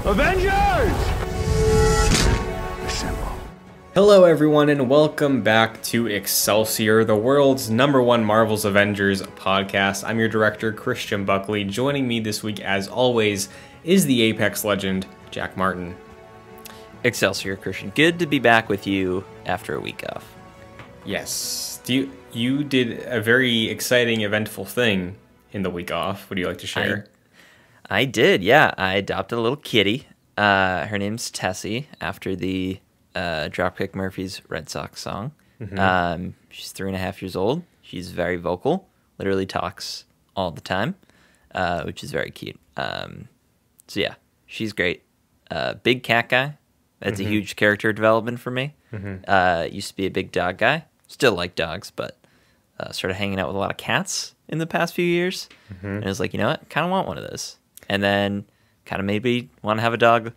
Avengers! Assemble. Hello everyone and welcome back to Excelsior, the world's #1 Marvel's Avengers podcast. I'm your director, Christian Buckley. Joining me this week, as always, is the Apex legend, Jack Martin. Excelsior, Christian. Good to be back with you after a week off. Yes. You did a very exciting, eventful thing in the week off. Would you like to share? I did, yeah. I adopted a little kitty. Her name's Tessie, after the Dropkick Murphys Red Sox song. Mm-hmm. She's 3.5 years old. She's very vocal, literally talks all the time, which is very cute. So yeah, she's great. Big cat guy. That's a huge character development for me. Used to be a big dog guy. Still like dogs, but started hanging out with a lot of cats in the past few years. And I was like, you know what? Kind of want one of those. And then kind of made me want to have a dog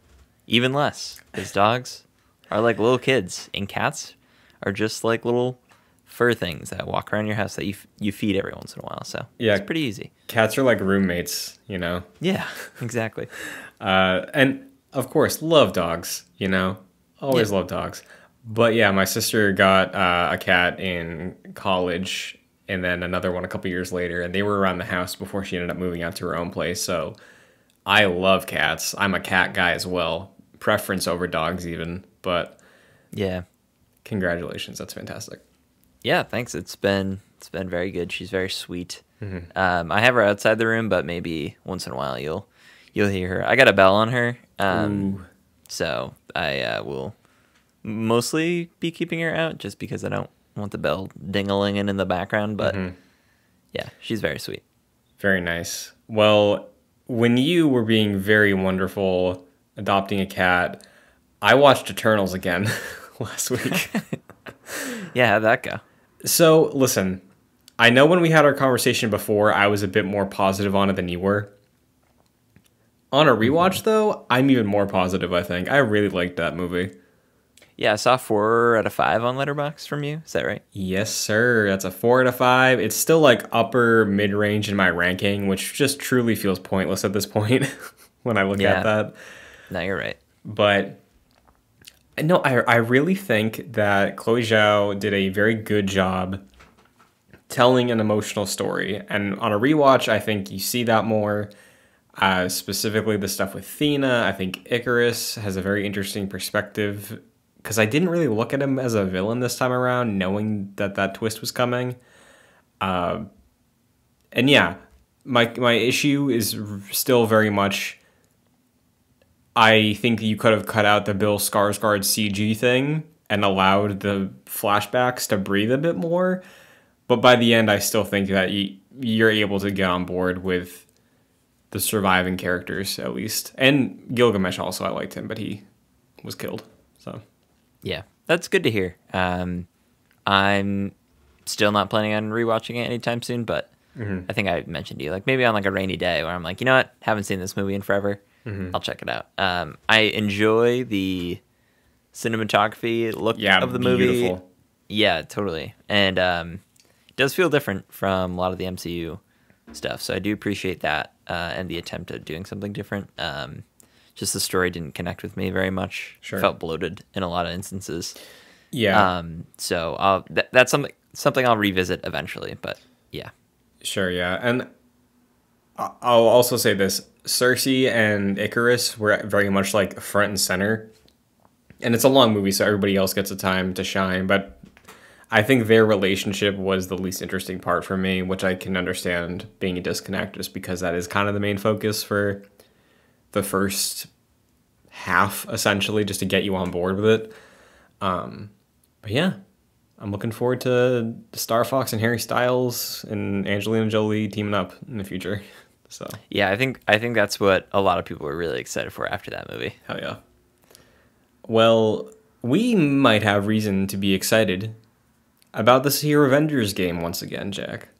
even less. Because dogs are like little kids, and cats are just like little fur things that walk around your house that you feed every once in a while. So yeah, it's pretty easy. Cats are like roommates, you know? Yeah, exactly. And of course, love dogs, you know? Always love dogs. But yeah, my sister got a cat in college and then another one a couple years later, and they were around the house before she ended up moving out to her own place. So I love cats. I'm a cat guy as well. Preference over dogs even, but yeah. Congratulations. That's fantastic. Yeah, thanks. It's been very good. She's very sweet. I have her outside the room, but maybe once in a while you'll hear her. I got a bell on her. So I will mostly be keeping her out just because I don't want the bell ding-a-linging in the background, but yeah, she's very sweet. Very nice. Well, when you were being very wonderful adopting a cat, I watched Eternals again last week. Yeah, how'd that go? So, listen, I know when we had our conversation before, I was a bit more positive on it than you were. On a rewatch, though, I'm even more positive, I think. I really liked that movie. Yeah, I saw 4 out of 5 on Letterboxd from you. Is that right? Yes, sir. That's a 4 out of 5. It's still like upper mid-range in my ranking, which just truly feels pointless at this point when I look at that. No, you're right. But no, I really think that Chloe Zhao did a very good job telling an emotional story. And on a rewatch, I think you see that more. Specifically the stuff with Thena. I think Icarus has a very interesting perspective, because I didn't really look at him as a villain this time around, knowing that twist was coming. And yeah, my issue is still very much, I think you could have cut out the Bill Skarsgård CG thing and allowed the flashbacks to breathe a bit more. But by the end, I still think that you're able to get on board with the surviving characters, at least. And Gilgamesh also, I liked him, but he was killed, so... Yeah, that's good to hear. I'm still not planning on rewatching it anytime soon, but I think I mentioned to you, like maybe on like a rainy day where I'm like, you know what, haven't seen this movie in forever. I'll check it out. I enjoy the cinematography look of the movie. Beautiful. Yeah, totally. And it does feel different from a lot of the MCU stuff, so I do appreciate that and the attempt at doing something different. Just the story didn't connect with me very much. Sure. Felt bloated in a lot of instances. Yeah. So that's something I'll revisit eventually. But yeah. Sure. Yeah. And I'll also say this: Cersei and Icarus were very much like front and center. And it's a long movie, so everybody else gets a time to shine. But I think their relationship was the least interesting part for me, which I can understand being a disconnect, just because that is kind of the main focus for the first half, essentially, just to get you on board with it. But yeah, I'm looking forward to Star Fox and Harry Styles and Angelina Jolie teaming up in the future. So yeah, I think that's what a lot of people were really excited for after that movie. Hell yeah. Well, we might have reason to be excited about this here Avengers game once again, Jack.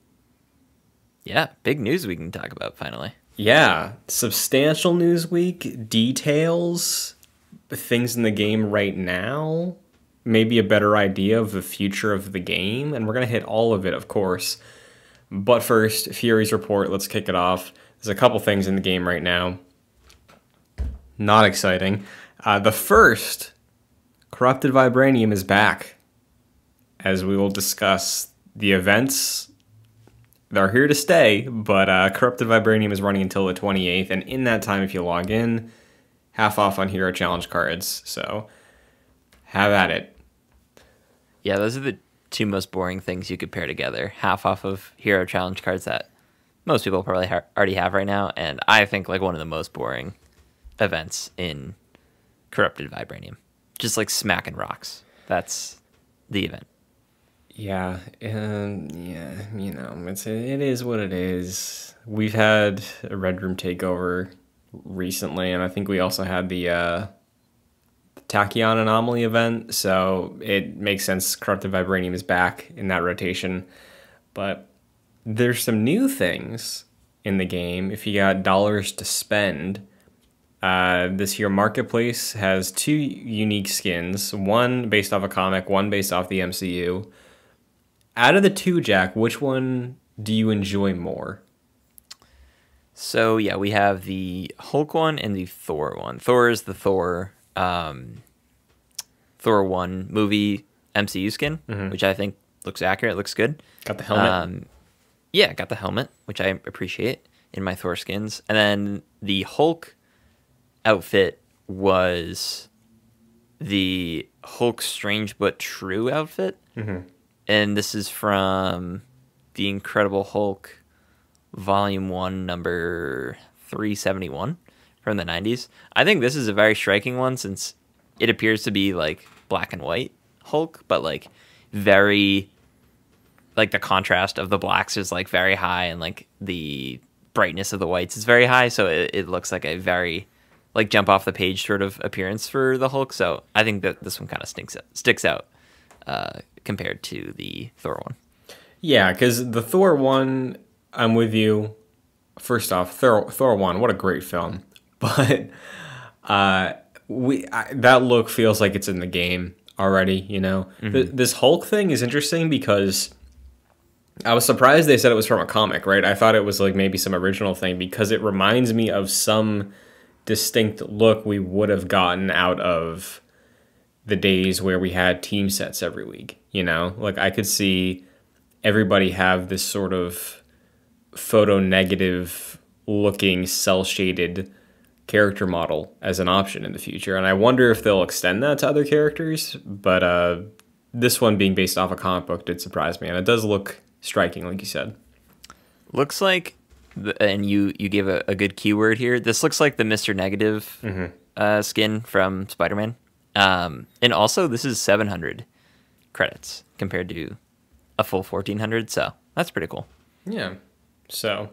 Yeah, big news we can talk about finally. Yeah, substantial news week, details, things in the game right now, maybe a better idea of the future of the game, and we're going to hit all of it, of course. But first, Fury's report, let's kick it off. There's a couple things in the game right now. not exciting. The first corrupted Vibranium is back, as we will discuss. The events, they're here to stay, but corrupted Vibranium is running until the 28th, and in that time, if you log in, half off on Hero Challenge cards, so have at it. Yeah, those are the two most boring things you could pair together. Half off of Hero Challenge cards that most people probably already have right now, and I think like one of the most boring events in corrupted Vibranium. Just like smacking rocks. That's the event. Yeah, and it is what it is. We've had a Red Room takeover recently, and I think we also had the Tachyon Anomaly event, so it makes sense Corrupted Vibranium is back in that rotation. But there's some new things in the game if you got dollars to spend. This year Marketplace has 2 unique skins, one based off a comic, one based off the MCU. Out of the 2, Jack, which one do you enjoy more? So yeah, we have the Hulk one and the Thor one. Thor is the Thor 1 movie MCU skin, which I think looks accurate, looks good. Got the helmet? Yeah, got the helmet, which I appreciate in my Thor skins. And then the Hulk outfit was the Hulk Strange But True outfit. And this is from The Incredible Hulk Volume 1, number 371 from the 90s. I think this is a very striking one since it appears to be like black and white Hulk, but like very, like the contrast of the blacks is like very high and like the brightness of the whites is very high. So it looks like a very like jump off the page sort of appearance for the Hulk. So I think that this one kind of sticks out compared to the Thor one. Yeah, because the Thor one, I'm with you. First off, Thor 1, what a great film. But that look feels like it's in the game already, you know? This Hulk thing is interesting because I was surprised they said it was from a comic, right? I thought it was like maybe some original thing because it reminds me of some distinct look we would have gotten out of the days where we had team sets every week, you know? Like I could see everybody have this sort of photo negative looking cell shaded character model as an option in the future. And I wonder if they'll extend that to other characters, but this one being based off a comic book did surprise me. And it does look striking, like you said. Looks like, and you gave a good keyword here, this looks like the Mr. Negative skin from Spider-Man. And also this is 700 credits compared to a full 1400, so that's pretty cool. Yeah. So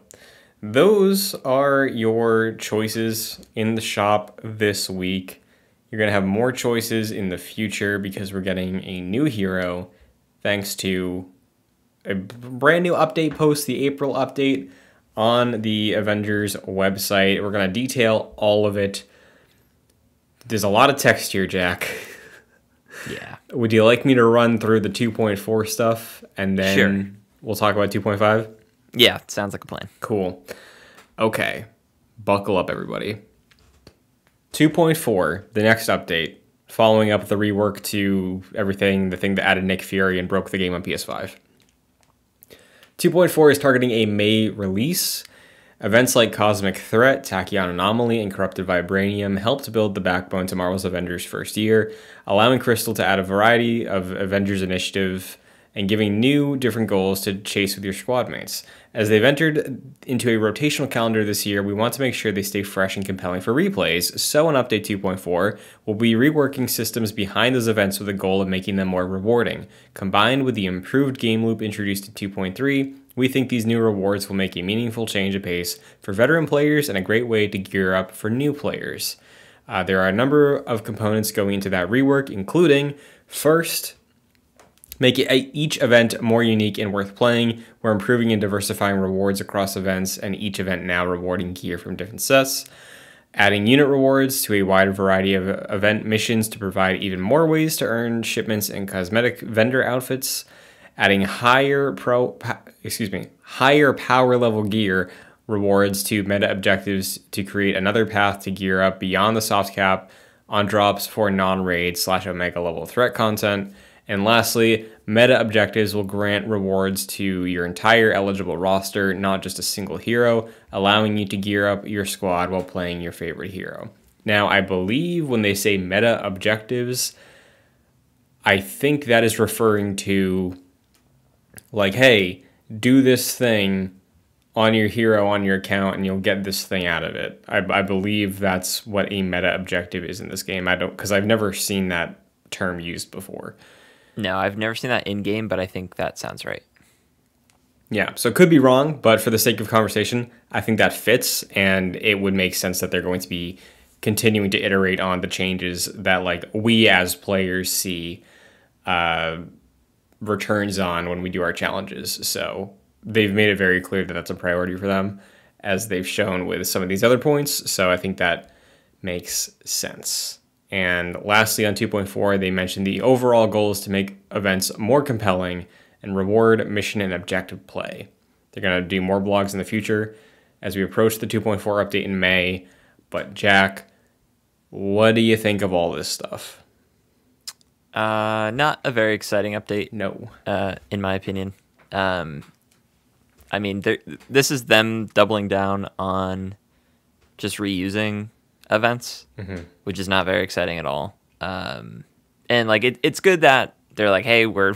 those are your choices in the shop this week. You're going to have more choices in the future because we're getting a new hero thanks to a brand new update post, the April update on the Avengers website. We're going to detail all of it. There's a lot of text here, Jack. Yeah. Would you like me to run through the 2.4 stuff and then we'll talk about 2.5? Yeah, sounds like a plan. Cool. Okay. Buckle up, everybody. 2.4, the next update, following up the rework to everything, the thing that added Nick Fury and broke the game on PS5. 2.4 is targeting a May release. Events like Cosmic Threat, Tachyon Anomaly, and Corrupted Vibranium helped build the backbone to Marvel's Avengers first year, allowing Crystal to add a variety of Avengers initiative and giving new, different goals to chase with your squad mates. As they've entered into a rotational calendar this year, we want to make sure they stay fresh and compelling for replays, so in Update 2.4, we'll be reworking systems behind those events with the goal of making them more rewarding. Combined with the improved game loop introduced in 2.3, we think these new rewards will make a meaningful change of pace for veteran players and a great way to gear up for new players. There are a number of components going into that rework, including, first, make each event more unique and worth playing. We're improving and diversifying rewards across events, and each event now rewarding gear from different sets. Adding unit rewards to a wide variety of event missions to provide even more ways to earn shipments and cosmetic vendor outfits. Adding higher power level gear rewards to meta objectives to create another path to gear up beyond the soft cap on drops for non-raid / Omega level threat content. And lastly, meta objectives will grant rewards to your entire eligible roster, not just a single hero, allowing you to gear up your squad while playing your favorite hero. Now, I believe when they say meta objectives, I think that is referring to, like, hey, do this thing on your hero on your account and you'll get this thing out of it. I believe that's what a meta objective is in this game. Because I've never seen that term used before. No, I've never seen that in game, but I think that sounds right. Yeah, so it could be wrong, but for the sake of conversation, I think that fits, and it would make sense that they're going to be continuing to iterate on the changes that, like, we as players see returns on when we do our challenges. So they've made it very clear that that's a priority for them, as they've shown with some of these other points. So I think that makes sense. And lastly, on 2.4, they mentioned the overall goal is to make events more compelling and reward mission and objective play. They're going to do more blogs in the future as we approach the 2.4 update in May. But Jack, what do you think of all this stuff? Not a very exciting update. No. In my opinion. I mean, this is them doubling down on just reusing events, which is not very exciting at all. And like it's good that they're like, hey, we're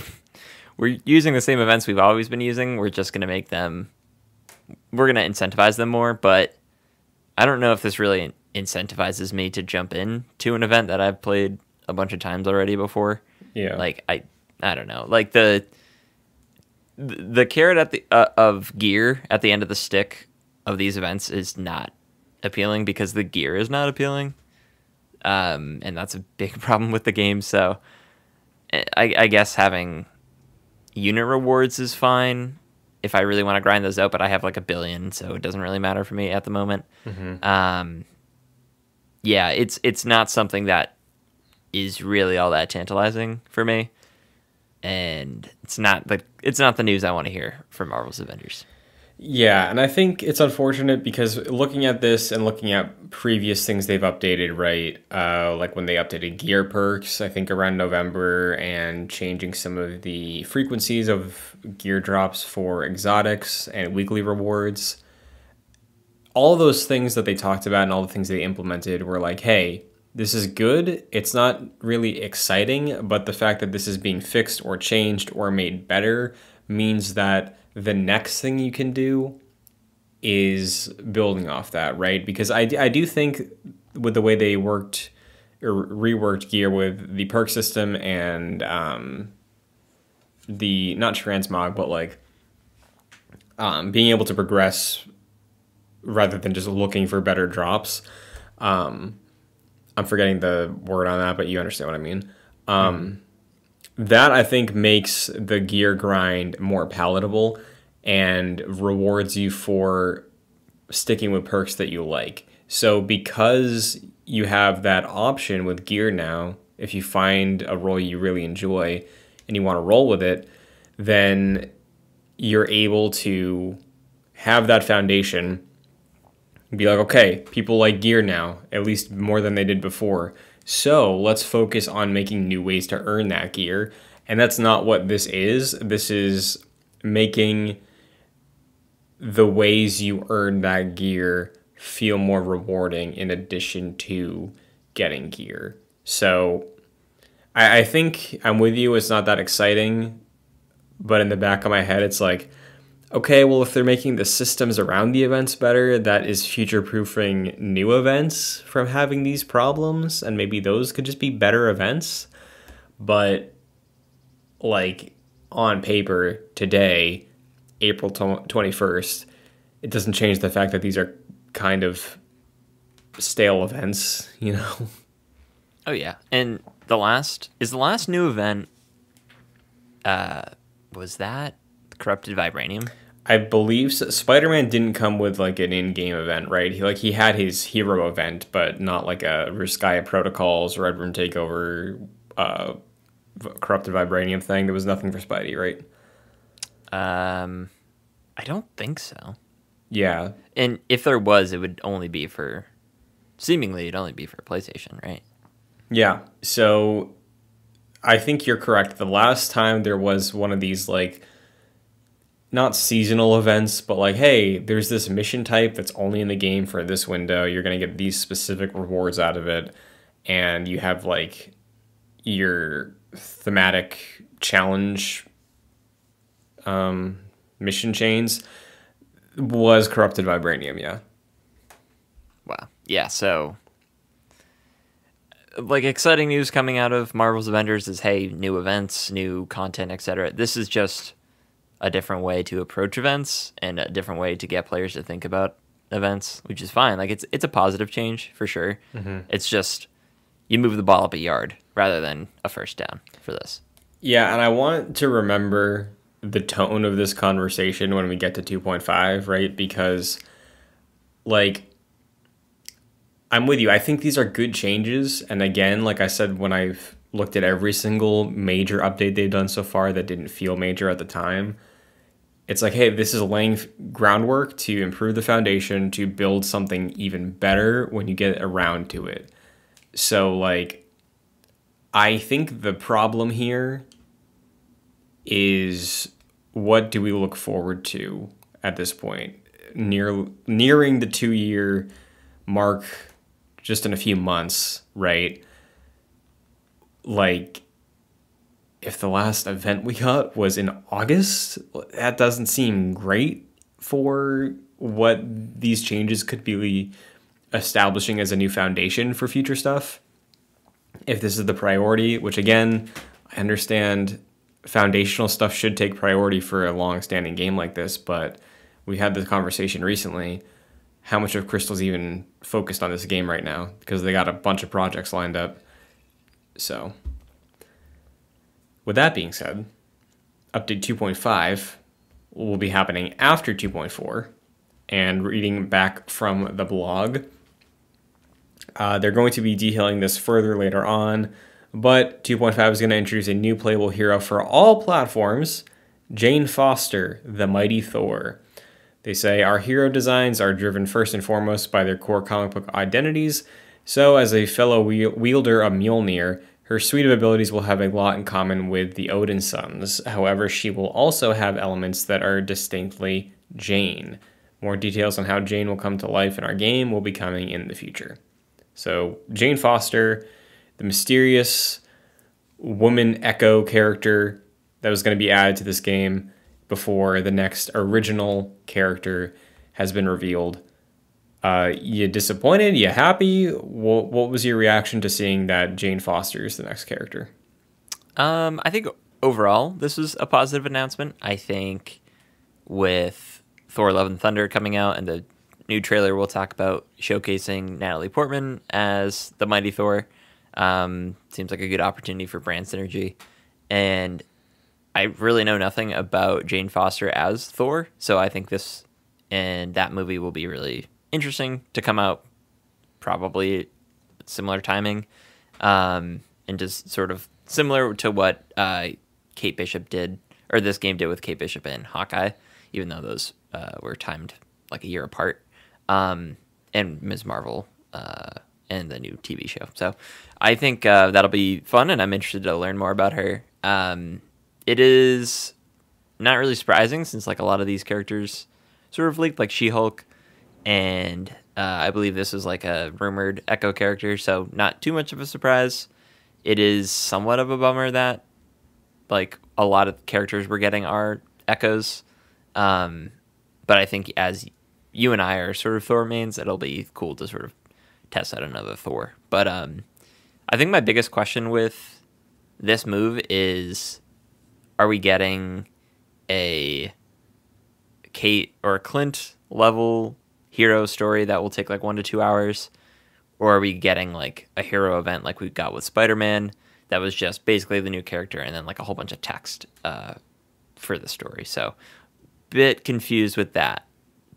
using the same events we've always been using. We're just gonna we're gonna incentivize them more. But I don't know if this really incentivizes me to jump in to an event that I've played a bunch of times already before. Yeah. Like I don't know. Like the carrot at the of gear at the end of the stick of these events is not appealing because the gear is not appealing, and that's a big problem with the game. So I guess having unit rewards is fine if I really want to grind those out, but I have like 1 billion, so it doesn't really matter for me at the moment. Yeah, it's not something that is really all that tantalizing for me, and it's not the news I want to hear from Marvel's Avengers. Yeah, and I think it's unfortunate because looking at this and looking at previous things they've updated, right? Like when they updated gear perks, I think around November, and changing some of the frequencies of gear drops for exotics and weekly rewards. All those things that they talked about and all the things they implemented were like, hey, this is good. It's not really exciting, but the fact that this is being fixed or changed or made better means that the next thing you can do is building off that, right? Because I do think with the way they worked or reworked gear with the perk system and the, not transmog, but like being able to progress rather than just looking for better drops. I'm forgetting the word on that, but you understand what I mean. That, I think, makes the gear grind more palatable and rewards you for sticking with perks that you like. So because you have that option with gear now, if you find a role you really enjoy and you want to roll with it, then you're able to have that foundation and be like, okay, people like gear now, at least more than they did before. So let's focus on making new ways to earn that gear. And that's not what this is. This is making the ways you earn that gear feel more rewarding in addition to getting gear. So I think I'm with you. It's not that exciting. But in the back of my head, it's like, okay, well, if they're making the systems around the events better, that is future-proofing new events from having these problems, and maybe those could just be better events. But, like, on paper, today, April 21st, it doesn't change the fact that these are kind of stale events, you know? Oh, yeah. And the last new event, was that Corrupted Vibranium? I believe so. Spider-Man didn't come with like an in-game event, right? He had his hero event, but not like a Ruskaya Protocols, Red Room Takeover, Corrupted Vibranium thing. There was nothing for Spidey, right? I don't think so. Yeah. And if there was, it would only be for, seemingly, it'd only be for PlayStation, right? Yeah. So I think you're correct. The last time there was one of these, like, not seasonal events, but like, hey, there's this mission type that's only in the game for this window. You're going to get these specific rewards out of it. And you have, like, your thematic challenge mission chains was corrupted Vibranium, yeah. Wow. Yeah, so like exciting news coming out of Marvel's Avengers is hey, new events, new content, etc. This is just a different way to approach events and a different way to get players to think about events, which is fine. Like it's a positive change for sure. It's just you move the ball up a yard rather than a first down for this. Yeah, and I want to remember the tone of this conversation when we get to 2.5, right? Because, like, I'm with you. I think these are good changes. And again, like I said, when I've looked at every single major update they've done so far that didn't feel major at the time, it's like, hey, this is laying groundwork to improve the foundation to build something even better when you get around to it. So, like, I think the problem here is what do we look forward to at this point? Nearing the 2-year mark just in a few months, right? Like, if the last event we got was in August, that doesn't seem great for what these changes could be establishing as a new foundation for future stuff. If this is the priority, which again, I understand foundational stuff should take priority for a long-standing game like this, but we had this conversation recently. How much of Crystal's even focused on this game right now? Because they got a bunch of projects lined up. So, with that being said, update 2.5 will be happening after 2.4. And reading back from the blog, they're going to be detailing this further later on, but 2.5 is going to introduce a new playable hero for all platforms, Jane Foster, the Mighty Thor. They say, our hero designs are driven first and foremost by their core comic book identities, so as a fellow wielder of Mjolnir, her suite of abilities will have a lot in common with the Odin sons. However, she will also have elements that are distinctly Jane. More details on how Jane will come to life in our game will be coming in the future. So, Jane Foster, the mysterious woman Echo character that was going to be added to this game before the next original character has been revealed. You disappointed? You happy? What was your reaction to seeing that Jane Foster is the next character? I think overall this was a positive announcement. I think with Thor: Love and Thunder coming out and the new trailer we'll talk about showcasing Natalie Portman as the Mighty Thor, seems like a good opportunity for brand synergy. And I really know nothing about Jane Foster as Thor, so I think this and that movie will be really interesting to come out probably similar timing, and just sort of similar to what Kate Bishop did, or this game did with Kate Bishop and Hawkeye, even though those were timed like a year apart, and Ms. Marvel and the new TV show. So I think that'll be fun, and I'm interested to learn more about her. It is not really surprising since like a lot of these characters sort of leaked, like She-Hulk, and I believe this is like a rumored Echo character, so not too much of a surprise. It is somewhat of a bummer that like a lot of characters we're getting are Echoes, but I think as you and I are sort of Thor mains, it'll be cool to sort of test out another Thor. But I think my biggest question with this move is, are we getting a Kate or Clint level hero story that will take like 1 to 2 hours? Or are we getting like a hero event like we got with Spider-Man that was just basically the new character and then like a whole bunch of text for the story? So bit confused with that,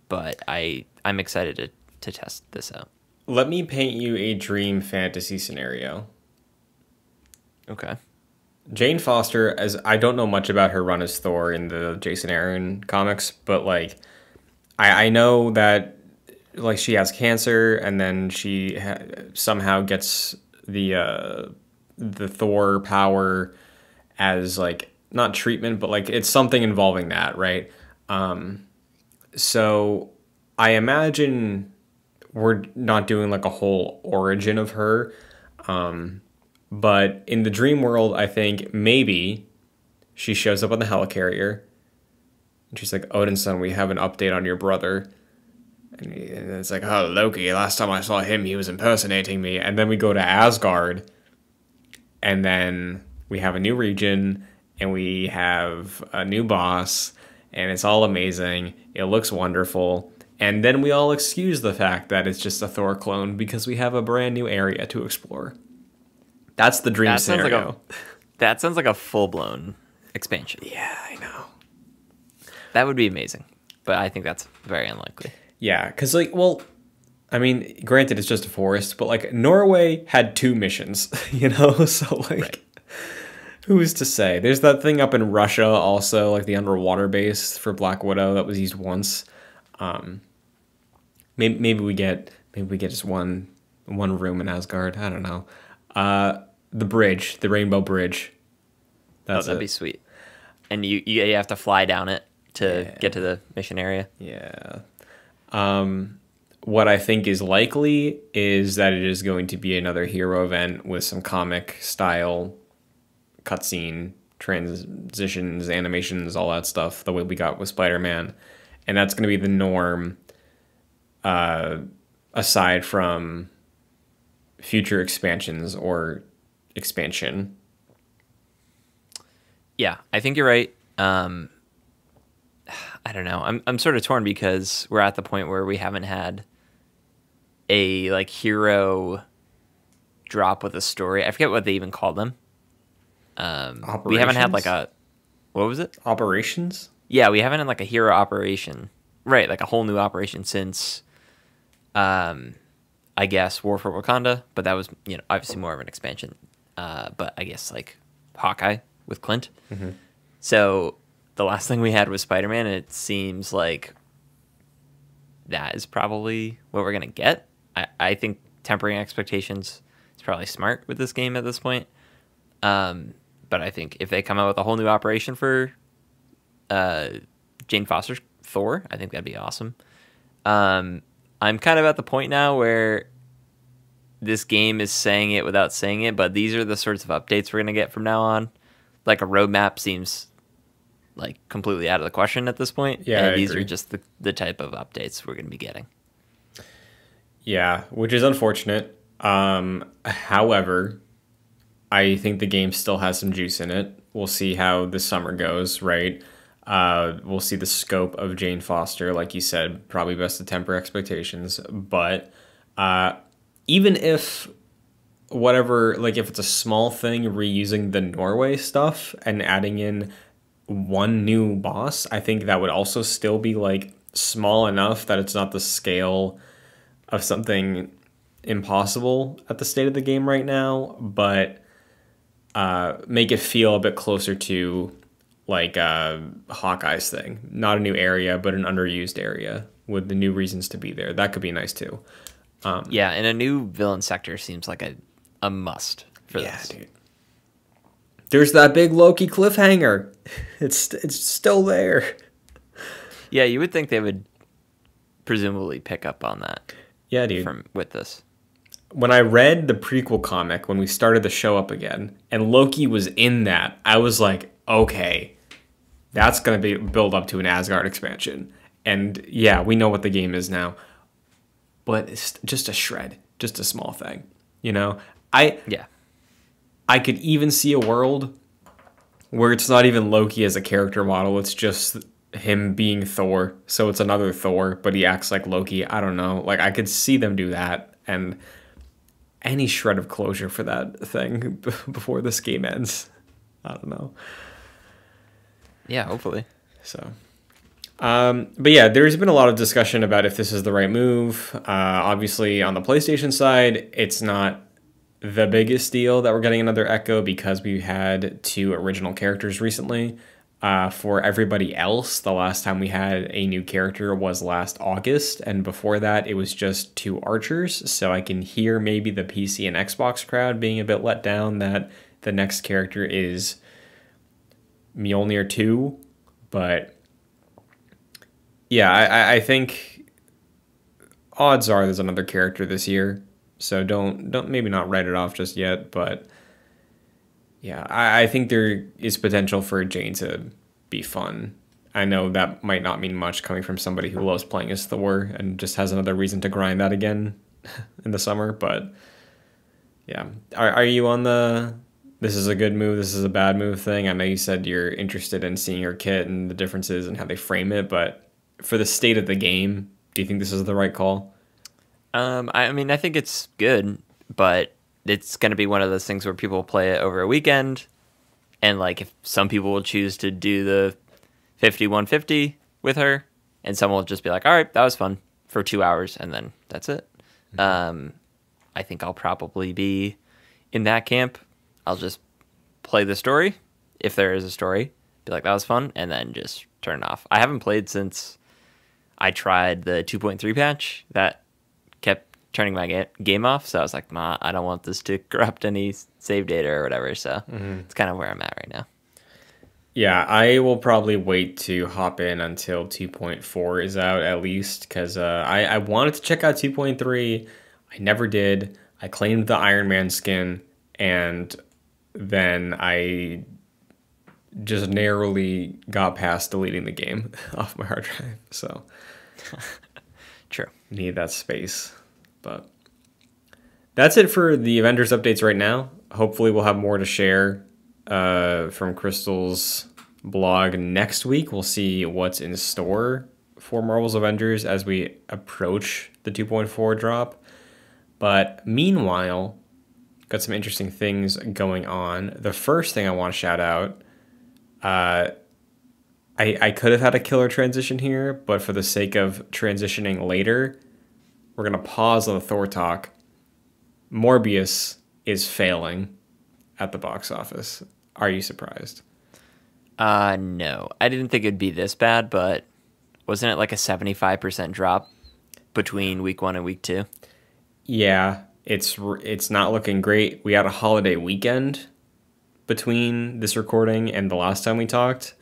but I'm excited to test this out. Let me paint you a dream fantasy scenario. Okay. Jane Foster, as I don't know much about her run as Thor in the Jason Aaron comics, but like I know that like she has cancer, and then she somehow gets the Thor power as like not treatment, but like it's something involving that, right? So I imagine we're not doing like a whole origin of her, but in the dream world, I think maybe she shows up on the helicarrier, and she's like, Odin's son, we have an update on your brother. And it's like, oh, Loki, last time I saw him, he was impersonating me. And then we go to Asgard, and then we have a new region, and we have a new boss, and it's all amazing. It looks wonderful. And then we all excuse the fact that it's just a Thor clone because we have a brand new area to explore. That's the dream scenario. That sounds like a full-blown expansion. Yeah, I know. That would be amazing, but I think that's very unlikely. Yeah, because, like, well, I mean, granted, it's just a forest, but, like, Norway had 2 missions, you know? So, like, right. Who's to say? There's that thing up in Russia also, like the underwater base for Black Widow that was used once. Maybe we get just one room in Asgard. I don't know. The bridge, the Rainbow Bridge. That'd be sweet. And you have to fly down it to get to the mission area. Yeah. What I think is likely is that it is going to be another hero event with some comic style cutscene, transitions, animations, all that stuff, the way we got with Spider-Man. And that's going to be the norm, aside from future expansions or expansion. Yeah, I think you're right. I don't know. I'm sort of torn because we're at the point where we haven't had a like hero drop with a story. I forget what they even call them. We haven't had like a, what was it? Operations? Yeah, we haven't had like a hero operation, right? Like a whole new operation since, I guess War for Wakanda, but that was, you know, obviously more of an expansion. But I guess like Hawkeye with Clint. Mm-hmm. So the last thing we had was Spider-Man, and it seems like that is probably what we're gonna get. I think tempering expectations is probably smart with this game at this point. But I think if they come out with a whole new operation for Jane Foster's Thor, I think that'd be awesome. I'm kind of at the point now where this game is saying it without saying it, but these are the sorts of updates we're going to get from now on. Like a roadmap seems like completely out of the question at this point. Yeah, and these are just the type of updates we're going to be getting. Yeah, which is unfortunate. However, I think the game still has some juice in it. We'll see how the summer goes, right? We'll see the scope of Jane Foster, like you said, probably best to temper expectations. But even if whatever, like if it's a small thing, reusing the Norway stuff and adding in one new boss, I think that would also still be like small enough that it's not the scale of something impossible at the state of the game right now, but make it feel a bit closer to like Hawkeye's thing. Not a new area, but an underused area with the new reasons to be there. That could be nice too. Yeah, and a new villain sector seems like a must for this. Yeah, dude. There's that big Loki cliffhanger. It's still there. Yeah, you would think they would presumably pick up on that. Yeah, dude. With this. When I read the prequel comic, when we started the show up again, and Loki was in that, I was like, okay, that's going to be build up to an Asgard expansion. And yeah, we know what the game is now. But it's just a shred, just a small thing. You know? I could even see a world where it's not even Loki as a character model, it's just him being Thor. So it's another Thor, but he acts like Loki. I don't know. Like, I could see them do that, and any shred of closure for that thing before this game ends. I don't know. Yeah, hopefully. So, but yeah, there's been a lot of discussion about if this is the right move. Obviously, on the PlayStation side, it's not the biggest deal that we're getting another Echo because we had 2 original characters recently. For everybody else, the last time we had a new character was last August, and before that, it was just 2 archers. So I can hear maybe the PC and Xbox crowd being a bit let down that the next character is Mjolnir 2. But yeah, I think odds are there's another character this year. So don't maybe not write it off just yet, but yeah, I think there is potential for Jane to be fun. I know that might not mean much coming from somebody who loves playing as Thor and just has another reason to grind that again in the summer, but yeah. Are you on the this is a good move, this is a bad move thing? I know you said you're interested in seeing your kit and the differences and how they frame it, but for the state of the game, do you think this is the right call? I mean, I think it's good, but it's going to be one of those things where people play it over a weekend, and like if some people will choose to do the 50-150 with her, and some will just be like, all right, that was fun for 2 hours, and then that's it. I think I'll probably be in that camp. I'll just play the story, if there is a story, be like, that was fun, and then just turn it off. I haven't played since I tried the 2.3 patch that kept turning my game off, so I was like, "Ma, I don't want this to corrupt any save data or whatever." So it's kind of where I'm at right now. Yeah, I will probably wait to hop in until 2.4 is out at least, because I wanted to check out 2.3. I never did. I claimed the Iron Man skin, and then I just narrowly got past deleting the game off my hard drive. So True. Need that space. But that's it for the Avengers updates right now. Hopefully we'll have more to share from Crystal's blog next week. We'll see what's in store for Marvel's Avengers as we approach the 2.4 drop. But meanwhile, got some interesting things going on. The first thing I want to shout out, I could have had a killer transition here, but for the sake of transitioning later, we're going to pause on the Thor talk. Morbius is failing at the box office. Are you surprised? No. I didn't think it'd be this bad, but wasn't it like a 75% drop between week 1 and week 2? Yeah, it's not looking great. We had a holiday weekend between this recording and the last time we talked,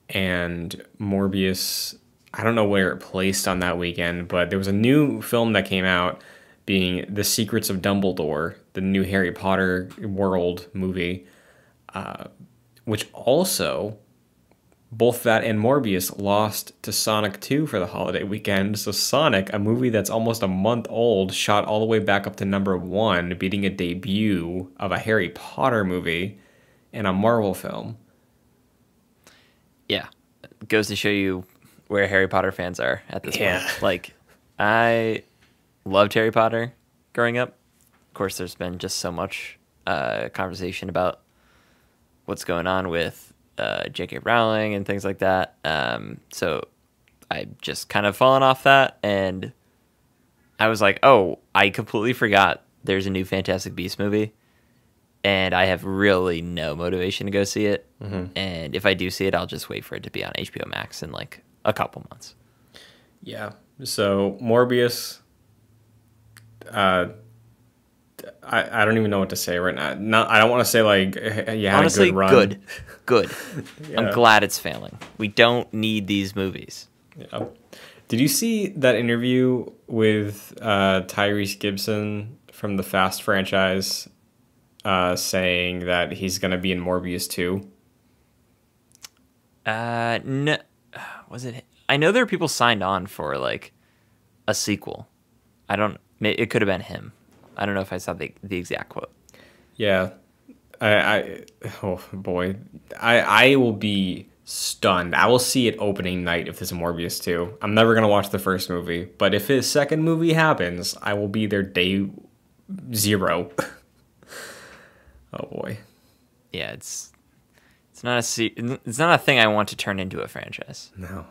and Morbius, I don't know where it placed on that weekend, but there was a new film that came out being The Secrets of Dumbledore, the new Harry Potter world movie, which also, both that and Morbius lost to Sonic 2 for the holiday weekend. So Sonic, a movie that's almost a month old, shot all the way back up to number 1, beating a debut of a Harry Potter movie and a Marvel film. Yeah. It goes to show you where Harry Potter fans are at this point. Like, I loved Harry Potter growing up. Of course, there's been just so much conversation about what's going on with J.K. Rowling and things like that. So I just kind of fallen off that, and I was like, oh, I completely forgot there's a new Fantastic Beasts movie, and I have really no motivation to go see it. And if I do see it, I'll just wait for it to be on HBO Max in like a couple months. Yeah. So Morbius, I don't even know what to say right now. I don't want to say like you had honestly, a good run. Good. Yeah. I'm glad it's failing. We don't need these movies. Yeah. Did you see that interview with Tyrese Gibson from the Fast franchise saying that he's going to be in Morbius 2? No. Was it? I know there are people signed on for like a sequel. It could have been him. I don't know if I saw the exact quote. Yeah. Oh boy. I will be stunned. I will see it opening night if there's a Morbius 2. I'm never going to watch the first movie, but if his second movie happens, I will be there day 0. Oh boy. Yeah, it's not a thing I want to turn into a franchise. No.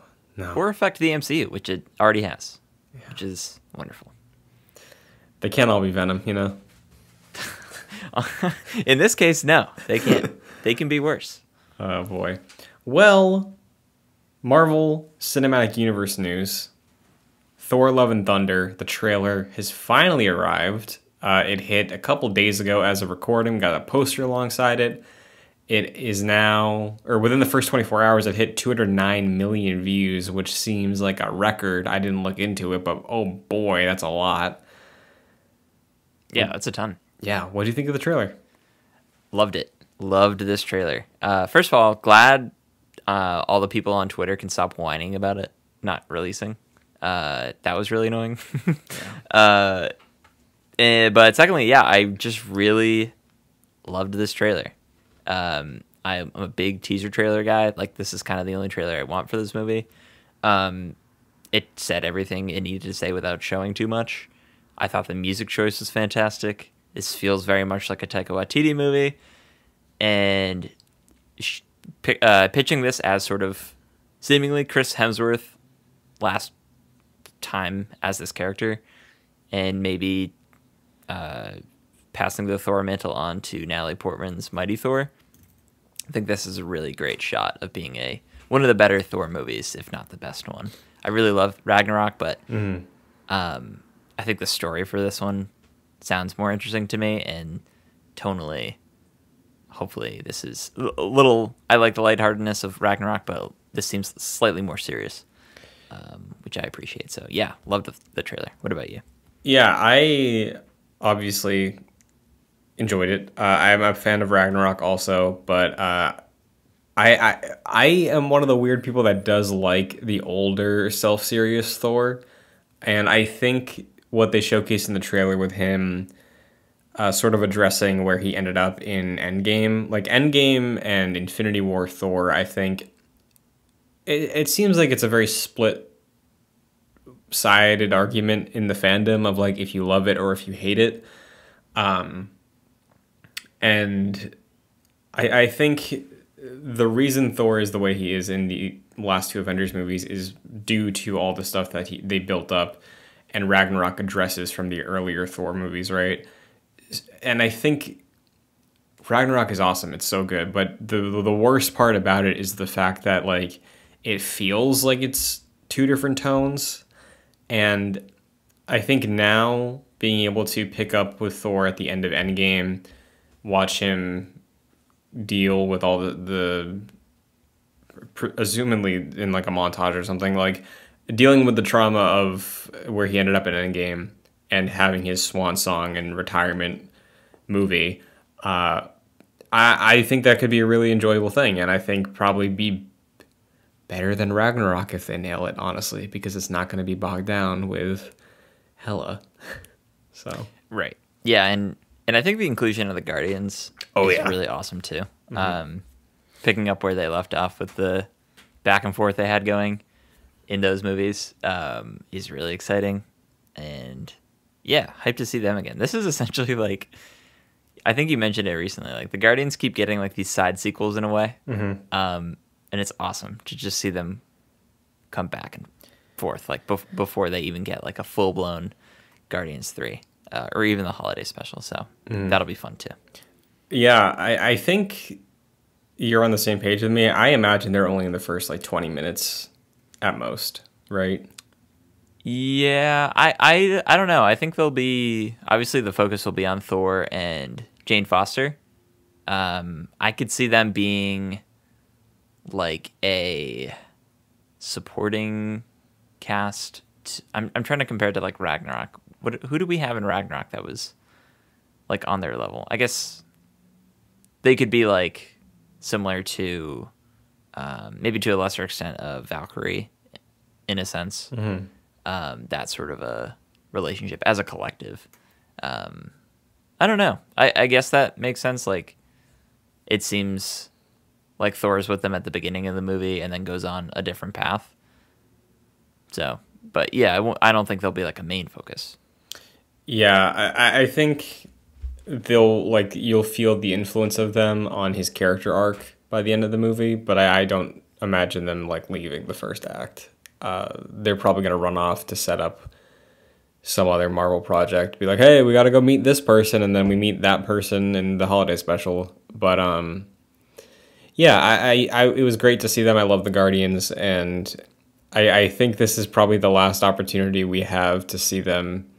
Or affect the MCU, which it already has, which is wonderful. They can't all be Venom, you know? In this case, no, they can't. They can be worse. Oh, boy. Well, Marvel Cinematic Universe news. Thor Love and Thunder, the trailer, has finally arrived. It hit a couple days ago as of recording, got a poster alongside it. It is now, or within the first 24 hours, it hit 209 million views, which seems like a record. I didn't look into it, but oh boy, that's a lot. Yeah, that's a ton. Yeah, what do you think of the trailer? Loved it. Loved this trailer. First of all, glad all the people on Twitter can stop whining about it not releasing. That was really annoying. But secondly, yeah, I just really loved this trailer. I'm a big teaser trailer guy. Like, this is kind of the only trailer I want for this movie. It said everything it needed to say without showing too much. I thought the music choice was fantastic. This feels very much like a Taika Waititi movie. And pitching this as sort of seemingly Chris Hemsworth last time as this character, and maybe passing the Thor mantle on to Natalie Portman's Mighty Thor. I think this is a really great shot of being one of the better Thor movies, if not the best one. I really love Ragnarok, but I think the story for this one sounds more interesting to me, and tonally, hopefully this is a little... I like the lightheartedness of Ragnarok, but this seems slightly more serious, which I appreciate. So yeah, love the trailer. What about you? Yeah, I obviously enjoyed it. I'm a fan of Ragnarok also, but I am one of the weird people that does like the older self-serious Thor, and I think what they showcased in the trailer with him sort of addressing where he ended up in Endgame, like Endgame and Infinity War Thor, I think it seems like it's a very split-sided argument in the fandom of like if you love it or if you hate it. And I think the reason Thor is the way he is in the last two Avengers movies is due to all the stuff that they built up and Ragnarok addresses from the earlier Thor movies, right? And I think Ragnarok is awesome. It's so good. But the worst part about it is the fact that like it feels like it's two different tones. And I think now being able to pick up with Thor at the end of Endgame, watch him deal with all the assumedly in like a montage or something, like dealing with the trauma of where he ended up in Endgame and having his swan song and retirement movie. I think that could be a really enjoyable thing, and I think probably be better than Ragnarok if they nail it, honestly, because it's not going to be bogged down with Hela. So right, yeah, and I think the inclusion of the Guardians is really awesome too. Mm-hmm. Picking up where they left off with the back and forth they had going in those movies is really exciting, and yeah, hyped to see them again. This is essentially like, I think you mentioned it recently, like the Guardians keep getting like these side sequels in a way, and it's awesome to just see them come back and forth, like before they even get like a full blown Guardians 3 or even the holiday special. So that'll be fun too. Yeah, I think you're on the same page with me. I imagine they're only in the first like 20 minutes at most, right? Yeah, I don't know. I think they'll be, obviously the focus will be on Thor and Jane Foster. I could see them being like a supporting cast. I'm trying to compare it to like Ragnarok. Who do we have in Ragnarok that was like on their level? I guess they could be like similar to maybe to a lesser extent of Valkyrie in a sense. That sort of a relationship as a collective. I don't know. I guess that makes sense. Like, it seems like Thor's with them at the beginning of the movie and then goes on a different path. So, but yeah, I don't think they'll be like a main focus. Yeah, I think you'll feel the influence of them on his character arc by the end of the movie, but I don't imagine them like leaving the first act. They're probably going to run off to set up some other Marvel project, be like, hey, we got to go meet this person, and then we meet that person in the holiday special. But Yeah, it was great to see them. I love the Guardians, and I think this is probably the last opportunity we have to see them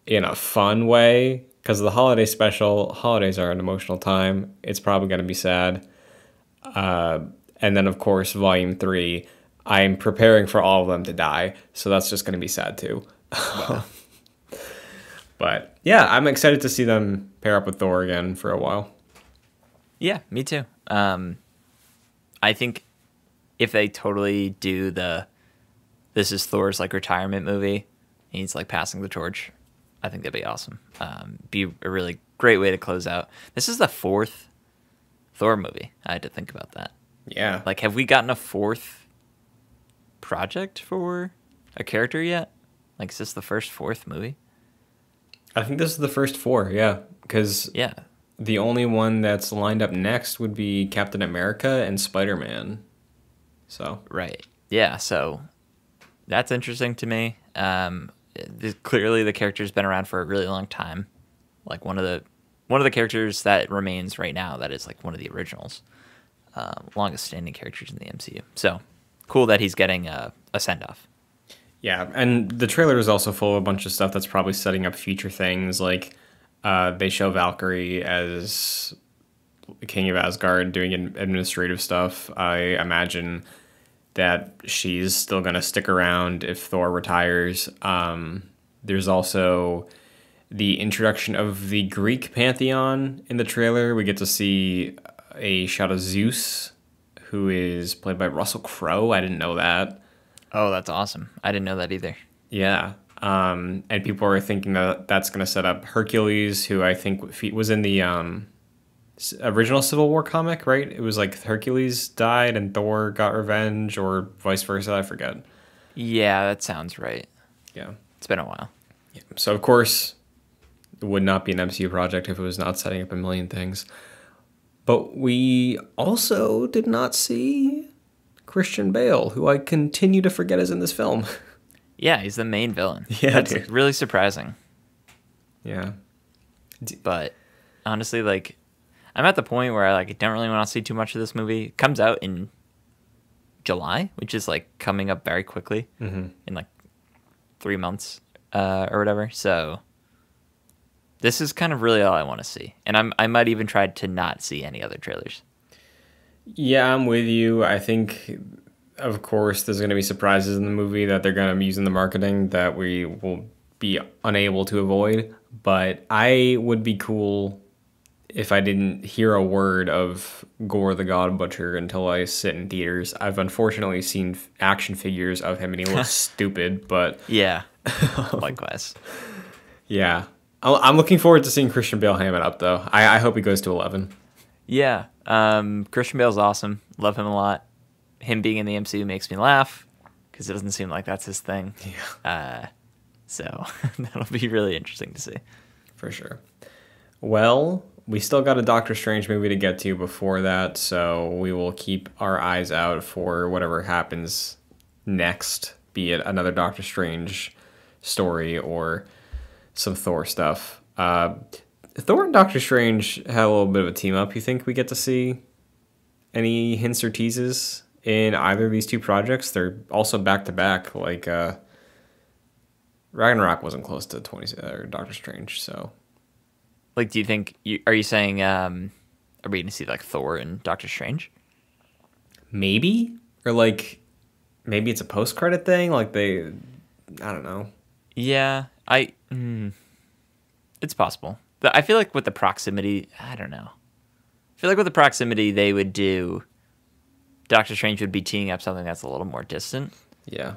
in a fun way. Because the holiday special, holidays are an emotional time. It's probably going to be sad. And then, of course, Volume 3, I'm preparing for all of them to die. So that's just going to be sad, too. Wow. But, yeah, I'm excited to see them pair up with Thor again for a while. Yeah, me too. I think if they totally do this is Thor's like retirement movie, and he's like passing the torch, I think that'd be awesome. Be a really great way to close out. This is the 4th Thor movie. I had to think about that. Yeah. Like, have we gotten a 4th project for a character yet? Like, is this the first 4th movie? I think this is the first 4, yeah. Because Yeah. the only one that's lined up next would be Captain America and Spider-Man. So. Right. Yeah, so that's interesting to me. Clearly the character's been around for a really long time. Like one of the characters that remains right now that is like one of the originals. Longest standing characters in the MCU. So cool that he's getting a send-off. Yeah, and the trailer is also full of a bunch of stuff that's probably setting up future things. Like they show Valkyrie as King of Asgard doing administrative stuff. I imagine that she's still going to stick around if Thor retires. There's also the introduction of the Greek Pantheon in the trailer. We get to see a shot of Zeus, who is played by Russell Crowe. I didn't know that. Oh, that's awesome. I didn't know that either. Yeah. And people are thinking that that's going to set up Hercules, who I think was in the original Civil War comic, right? It was like Hercules died and Thor got revenge, or vice versa. I forget. Yeah, that sounds right. Yeah. It's been a while. Yeah. So, of course, it would not be an MCU project if it was not setting up a million things. But we also did not see Christian Bale, who I continue to forget is in this film. Yeah, he's the main villain. Yeah, that's dude. really surprising. Yeah. But honestly, like, I'm at the point where I like don't really want to see too much of this movie. It comes out in July, which is like coming up very quickly in like 3 months or whatever. So this is kind of really all I want to see, and I might even try to not see any other trailers. Yeah, I'm with you. I think, of course, there's going to be surprises in the movie that they're going to use in the marketing that we will be unable to avoid. But I would be cool if I didn't hear a word of Gore the God Butcher until I sit in theaters. I've unfortunately seen action figures of him and he looks stupid, but... Yeah, likewise. Yeah. I'm looking forward to seeing Christian Bale ham it up, though. I hope he goes to 11. Yeah, Christian Bale's awesome. Love him a lot. Him being in the MCU makes me laugh because it doesn't seem like that's his thing. Yeah. So that'll be really interesting to see. For sure. Well, we still got a Doctor Strange movie to get to before that, so we will keep our eyes out for whatever happens next, be it another Doctor Strange story or some Thor stuff. Thor and Doctor Strange had a little bit of a team up. You think we get to see any hints or teases in either of these two projects? They're also back to back. Like Ragnarok wasn't close to or Doctor Strange, so. Like, do you think? Are you saying? Are we going to see like Thor and Doctor Strange? Maybe, or like maybe it's a post-credit thing. Like I don't know. Yeah, it's possible. But I feel like with the proximity, I don't know. I feel like with the proximity, they would do. Doctor Strange would be teeing up something that's a little more distant. Yeah.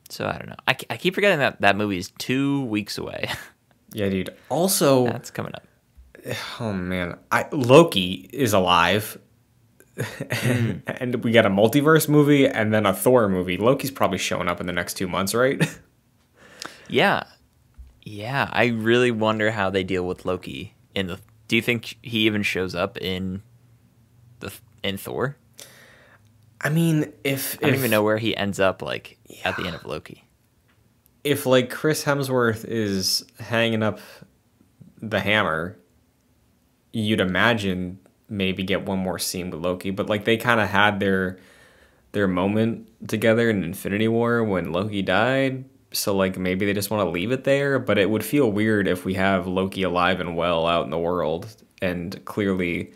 So I don't know. I keep forgetting that movie is 2 weeks away. Yeah, dude. Also, that's coming up. Oh man, Loki is alive, and we got a multiverse movie and then a Thor movie. Loki's probably showing up in the next 2 months, right? Yeah. I really wonder how they deal with Loki in the. Do you think he even shows up in Thor? I mean, I don't even know where he ends up, like, at the end of Loki. If, like, Chris Hemsworth is hanging up the hammer, you'd imagine maybe get one more scene with Loki. But like they kind of had their moment together in Infinity War when Loki died. So like maybe they just want to leave it there. But it would feel weird if we have Loki alive and well out in the world and clearly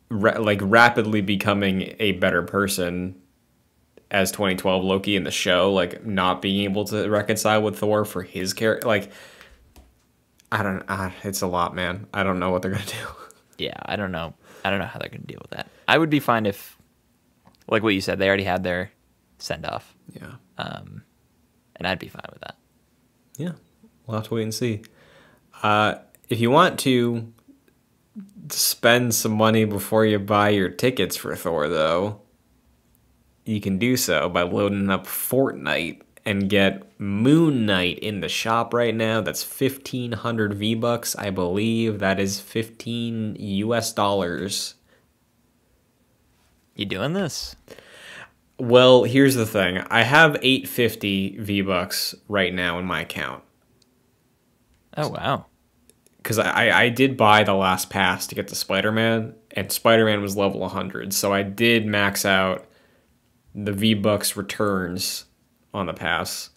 rapidly becoming a better person as 2012 Loki in the show, like not being able to reconcile with Thor for his character. Like I don't. It's a lot, man. I don't know what they're gonna do. Yeah, I don't know. I don't know how they're gonna deal with that. I would be fine if, like what you said, they already had their send off. Yeah. And I'd be fine with that. Yeah, we'll have to wait and see. If you want to spend some money before you buy your tickets for Thor, though, you can do so by loading up Fortnite and get Moon Knight in the shop right now. That's 1,500 V-Bucks, I believe. That is $15 US. You doing this? Well, here's the thing. I have 850 V-Bucks right now in my account. Oh, wow. Because I did buy the last pass to get to Spider-Man, and Spider-Man was level 100. So I did max out the V-Bucks returns on the pass.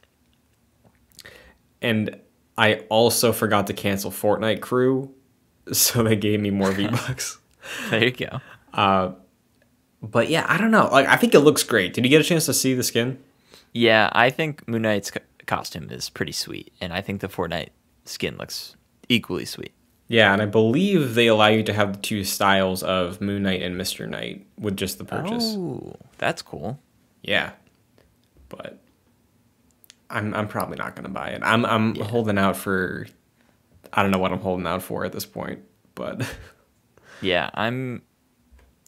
And I also forgot to cancel Fortnite Crew, so they gave me more V-Bucks. There you go. But yeah, I don't know. Like, I think it looks great. Did you get a chance to see the skin? Yeah, I think Moon Knight's costume is pretty sweet, and I think the Fortnite skin looks equally sweet. Yeah, and I believe they allow you to have the two styles of Moon Knight and Mr. Knight with just the purchase. Oh, that's cool. Yeah, but I'm probably not gonna buy it. I'm holding out for. I don't know what I'm holding out for at this point, but yeah,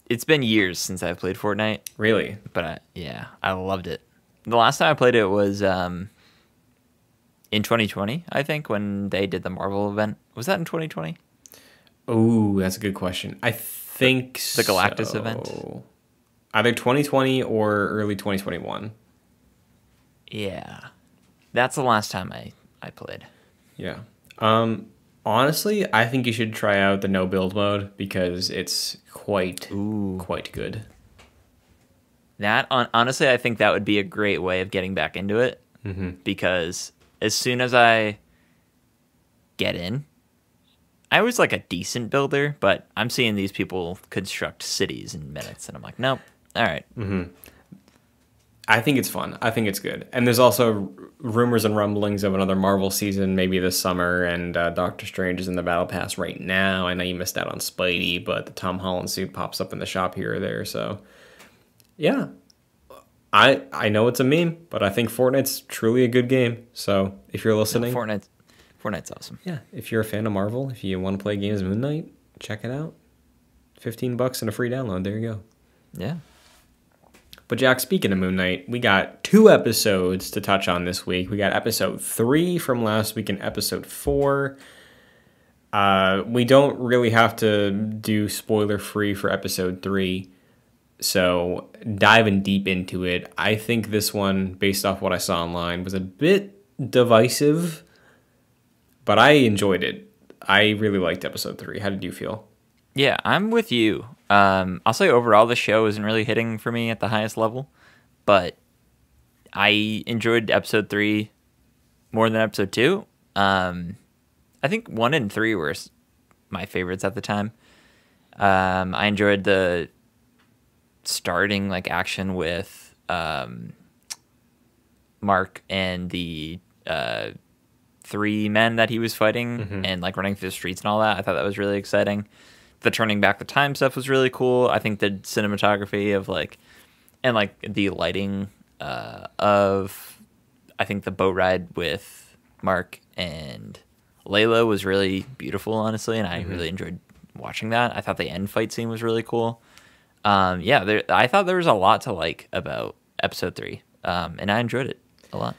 It's been years since I've played Fortnite. Really, but I loved it. The last time I played it was in 2020, I think, when they did the Marvel event. Was that in 2020? Oh, that's a good question. I think the Galactus event. Either 2020 or early 2021. Yeah. That's the last time I played. Yeah. Honestly, I think you should try out the no build mode because it's quite good. Honestly, I think that would be a great way of getting back into it, because as soon as I get in, I was like a decent builder, but I'm seeing these people construct cities in minutes, and I'm like, nope. All right. I think it's fun. I think it's good. And there's also rumors and rumblings of another Marvel season maybe this summer, and Doctor Strange is in the Battle Pass right now. I know you missed out on Spidey, but the Tom Holland suit pops up in the shop here or there. So, yeah. I know it's a meme, but I think Fortnite's truly a good game. So, if you're listening... No, Fortnite's awesome. Yeah, if you're a fan of Marvel, if you want to play games Moon Knight, check it out. $15 and a free download. There you go. Yeah. But Jack, speaking of Moon Knight, we got 2 episodes to touch on this week. We got episode 3 from last week and episode 4. We don't really have to do spoiler-free for episode 3, so diving deep into it, I think this one, based off what I saw online, was a bit divisive, but I enjoyed it. I really liked episode 3. How did you feel? Yeah, I'm with you. I'll say overall the show isn't really hitting for me at the highest level, but I enjoyed episode 3 more than episode 2. I think 1 and 3 were my favorites at the time. I enjoyed the starting like action with Mark and the 3 men that he was fighting and like running through the streets and all that. I thought that was really exciting. The turning back the time stuff was really cool. I think the cinematography of the lighting of, I think the boat ride with Mark and Layla was really beautiful, honestly, and I really enjoyed watching that. I thought the end fight scene was really cool. I thought there was a lot to like about episode 3, and I enjoyed it a lot.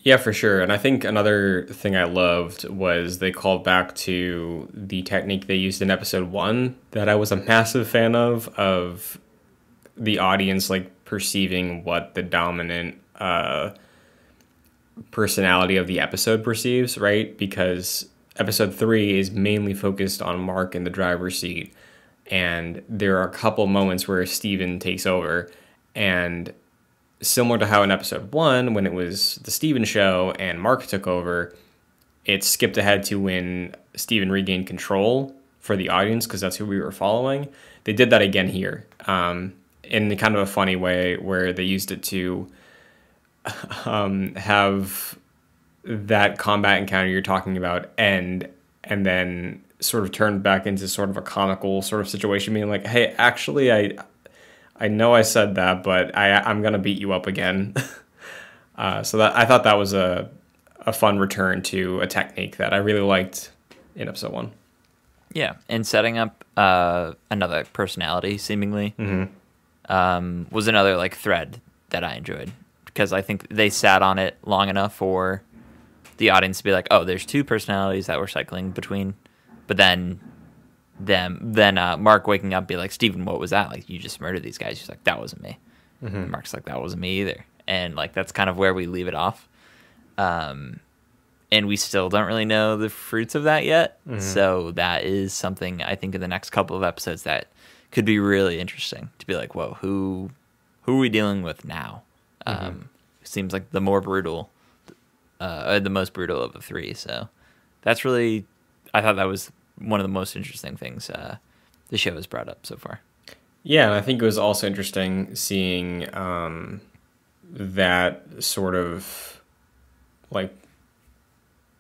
Yeah, for sure. And I think another thing I loved was they called back to the technique they used in episode 1 that I was a massive fan of the audience like perceiving what the dominant personality of the episode perceives, right? Because episode 3 is mainly focused on Mark in the driver's seat, and there are a couple moments where Steven takes over, and similar to how in episode 1, when it was the Steven show and Mark took over, it skipped ahead to when Steven regained control for the audience because that's who we were following. They did that again here, in kind of a funny way where they used it to have that combat encounter you're talking about end, and then sort of turned back into sort of a comical sort of situation, being like, hey, actually, I know I said that, but I'm going to beat you up again. So that I thought that was a fun return to a technique that I really liked in episode 1. Yeah, and setting up another personality, seemingly, was another like thread that I enjoyed, because I think they sat on it long enough for the audience to be like, oh, there's 2 personalities that we're cycling between, but then Mark waking up and be like, Steven, what was that? Like, you just murdered these guys. He's like, that wasn't me. And Mark's like, that wasn't me either. And like, that's kind of where we leave it off. And we still don't really know the fruits of that yet. So that is something I think in the next couple of episodes that could be really interesting to be like, whoa, who are we dealing with now? Seems like the more brutal, the most brutal of the 3. So that's really, I thought that was one of the most interesting things the show has brought up so far. Yeah, and I think it was also interesting seeing that sort of like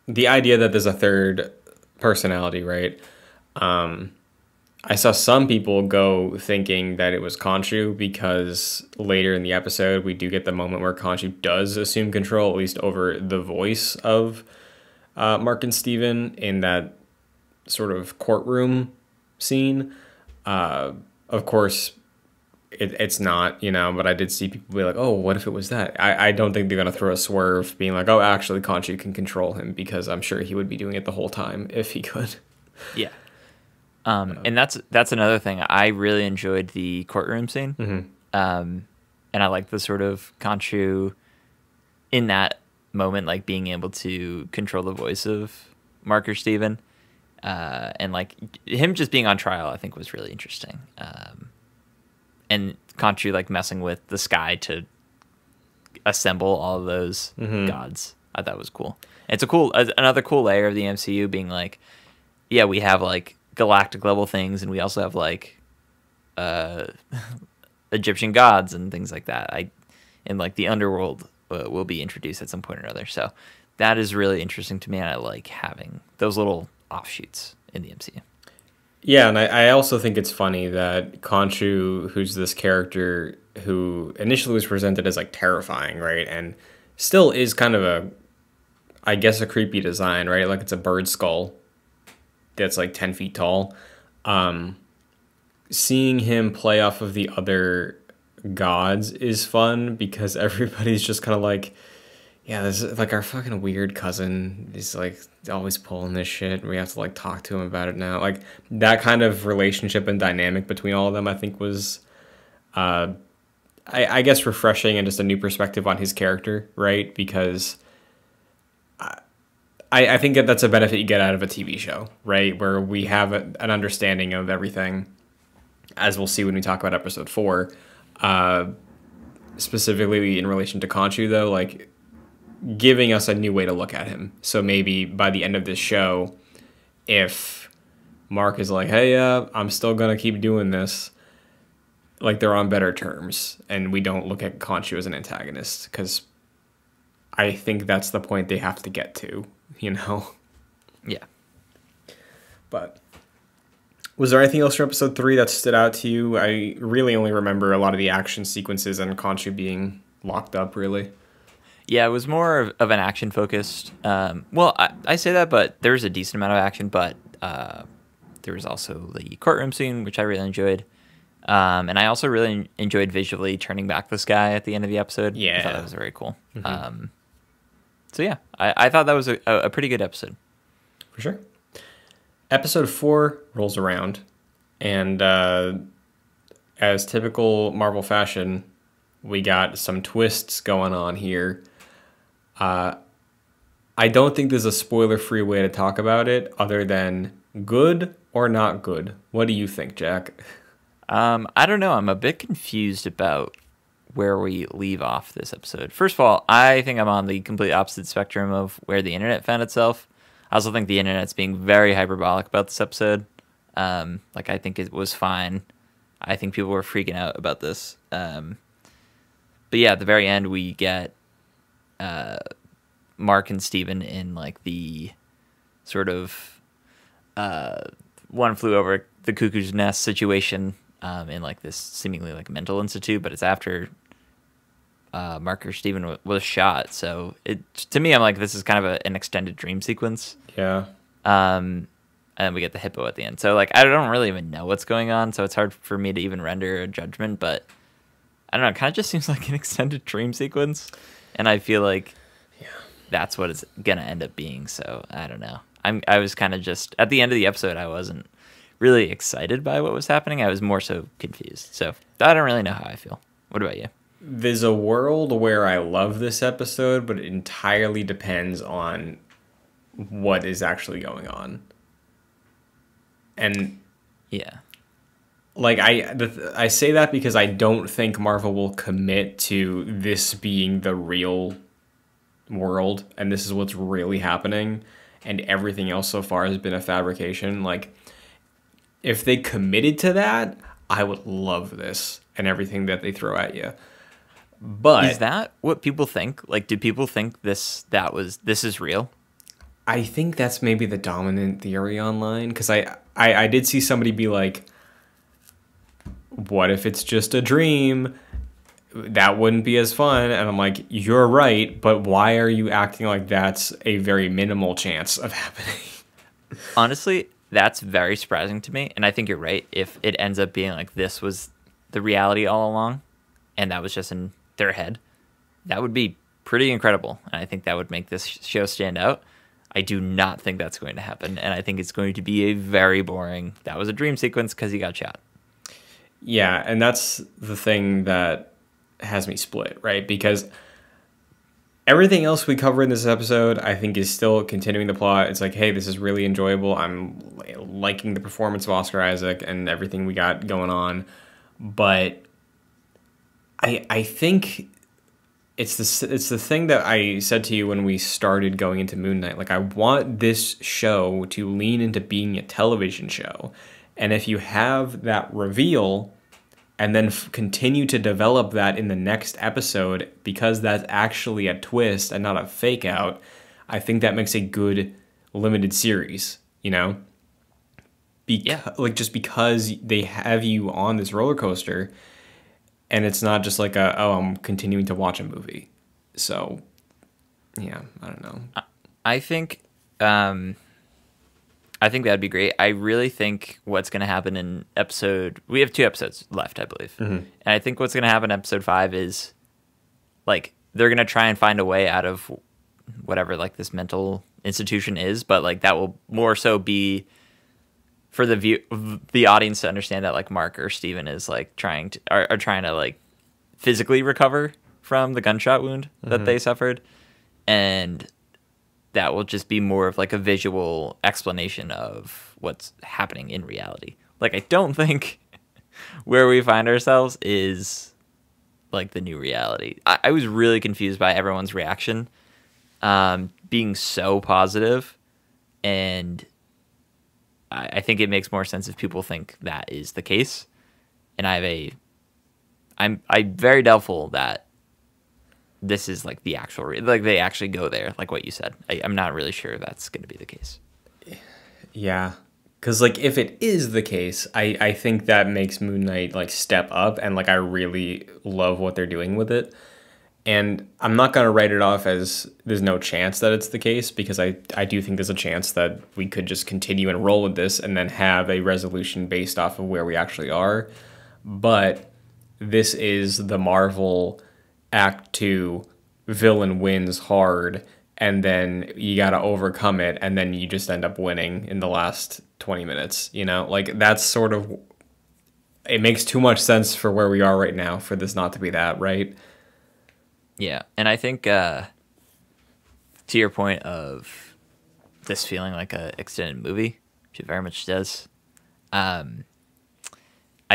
the idea that there's a third personality, right? I saw some people go thinking that it was Khonshu, because later in the episode we do get the moment where Khonshu does assume control, at least over the voice of Mark and Steven in that sort of courtroom scene. Of course, it's not, but I did see people be like, oh, what if it was that? I don't think they're going to throw a swerve being like, oh, actually, Khonshu can control him, because I'm sure he would be doing it the whole time if he could. Yeah. And that's another thing. I really enjoyed the courtroom scene. And I like the sort of Khonshu in that moment, like being able to control the voice of Mark or Steven. And like him just being on trial, I think was really interesting. And Khonshu like messing with the sky to assemble all of those gods. I thought was cool. And it's another cool layer of the MCU being like, yeah, we have like galactic level things, and we also have like Egyptian gods and things like that. And like the underworld will be introduced at some point or another. So that is really interesting to me, and I like having those little offshoots in the MCU. Yeah, and I also think it's funny that Khonshu, who's this character who initially was presented as like terrifying, right? And still is kind of a creepy design, right? Like it's a bird skull that's like 10 feet tall. Seeing him play off of the other gods is fun, because everybody's just kind of like, yeah, this is like our fucking weird cousin. He's like always pulling this shit. We have to like talk to him about it now. Like that kind of relationship and dynamic between all of them, I think was, I guess, refreshing and just a new perspective on his character, right? Because I think that that's a benefit you get out of a TV show, right? Where we have an understanding of everything, as we'll see when we talk about episode 4, specifically in relation to Khonshu, though, like giving us a new way to look at him. So maybe by the end of this show, if Mark is like, hey, I'm still going to keep doing this, like they're on better terms, and we don't look at Khonshu as an antagonist, because I think that's the point they have to get to, Yeah. But was there anything else from episode 3 that stood out to you? I really only remember a lot of the action sequences and Khonshu being locked up, really. Yeah, it was more of an action-focused... well, I say that, but there was a decent amount of action, but there was also the courtroom scene, which I really enjoyed. And I also really enjoyed visually turning back the sky at the end of the episode. Yeah. I thought that was very cool. So yeah, I thought that was a pretty good episode. For sure. Episode 4 rolls around, and as typical Marvel fashion, we got some twists going on here. I don't think there's a spoiler-free way to talk about it, other than Good or not good? What do you think, Jack? I don't know. I'm a bit confused about where we leave off this episode. First of all, I think I'm on the complete opposite spectrum of where the internet found itself. I also think the internet's being very hyperbolic about this episode. Like, I think it was fine. I think people were freaking out about this. But yeah, at the very end, we get Mark and Steven in like the sort of one flew over the cuckoo's nest situation in like this seemingly like mental institute, but it's after Mark or Steven was shot. So to me, I'm like, this is kind of an extended dream sequence. Yeah. And then we get the hippo at the end. So like, I don't really even know what's going on. So it's hard for me to even render a judgment, but I don't know. It kind of just seems like an extended dream sequence. And I feel like that's what it's going to end up being. So I don't know. I was kind of just, at the end of the episode, I wasn't really excited by what was happening. I was more so confused. So I don't really know how I feel. What about you? There's a world where I love this episode, but it entirely depends on what is actually going on. And yeah, like I say that because I don't think Marvel will commit to this being the real world and this is what's really happening, and everything else so far has been a fabrication. Like, if they committed to that, I would love this and everything that they throw at you. But is that what people think? Like, do people think this is real? I think that's maybe the dominant theory online, because I did see somebody be like, what if it's just a dream? That wouldn't be as fun. And I'm like, you're right, but why are you acting like that's a very minimal chance of happening? Honestly, that's very surprising to me, and I think you're right. If it ends up being like this was the reality all along, and that was just in their head, that would be pretty incredible, and I think that would make this show stand out. I do not think that's going to happen, and I think it's going to be a very boring, that was a dream sequence because he got shot. Yeah, and that's the thing that has me split, right? Because everything else we cover in this episode, I think, is still continuing the plot. It's like, hey, this is really enjoyable. I'm liking the performance of Oscar Isaac and everything we got going on. But I think it's the thing that I said to you when we started going into Moon Knight. Like, I want this show to lean into being a television show. And if you have that reveal and then continue to develop that in the next episode, because that's actually a twist and not a fake out, I think that makes a good limited series, you know? Like, just because they have you on this roller coaster, and it's not just like I'm continuing to watch a movie. So, yeah, I don't know. I think that'd be great. I really think what's going to happen in we have 2 episodes left, I believe. Mm-hmm. And I think what's going to happen in episode 5 is, like, they're going to try and find a way out of whatever, like, this mental institution is, but, like, that will more so be for the audience to understand that, like, Mark or Steven is, like, trying to, like, physically recover from the gunshot wound that they suffered. And that will just be more of like a visual explanation of what's happening in reality. Like, I don't think where we find ourselves is like the new reality. I was really confused by everyone's reaction, being so positive, and I think it makes more sense if people think that is the case. And I'm very doubtful that this is like the actual, like they actually go there, like what you said. I'm not really sure that's going to be the case. Yeah, because like if it is the case, I think that makes Moon Knight like step up, and like I really love what they're doing with it. And I'm not going to write it off as there's no chance that it's the case, because I do think there's a chance that we could just continue and roll with this and then have a resolution based off of where we actually are. But this is the Marvel Act 2, villain wins hard, and then you got to overcome it, and then you just end up winning in the last 20 minutes, you know? Like, that's sort of... It makes too much sense for where we are right now for this not to be that, right? Yeah, and I think to your point of this feeling like a extended movie, It very much does. I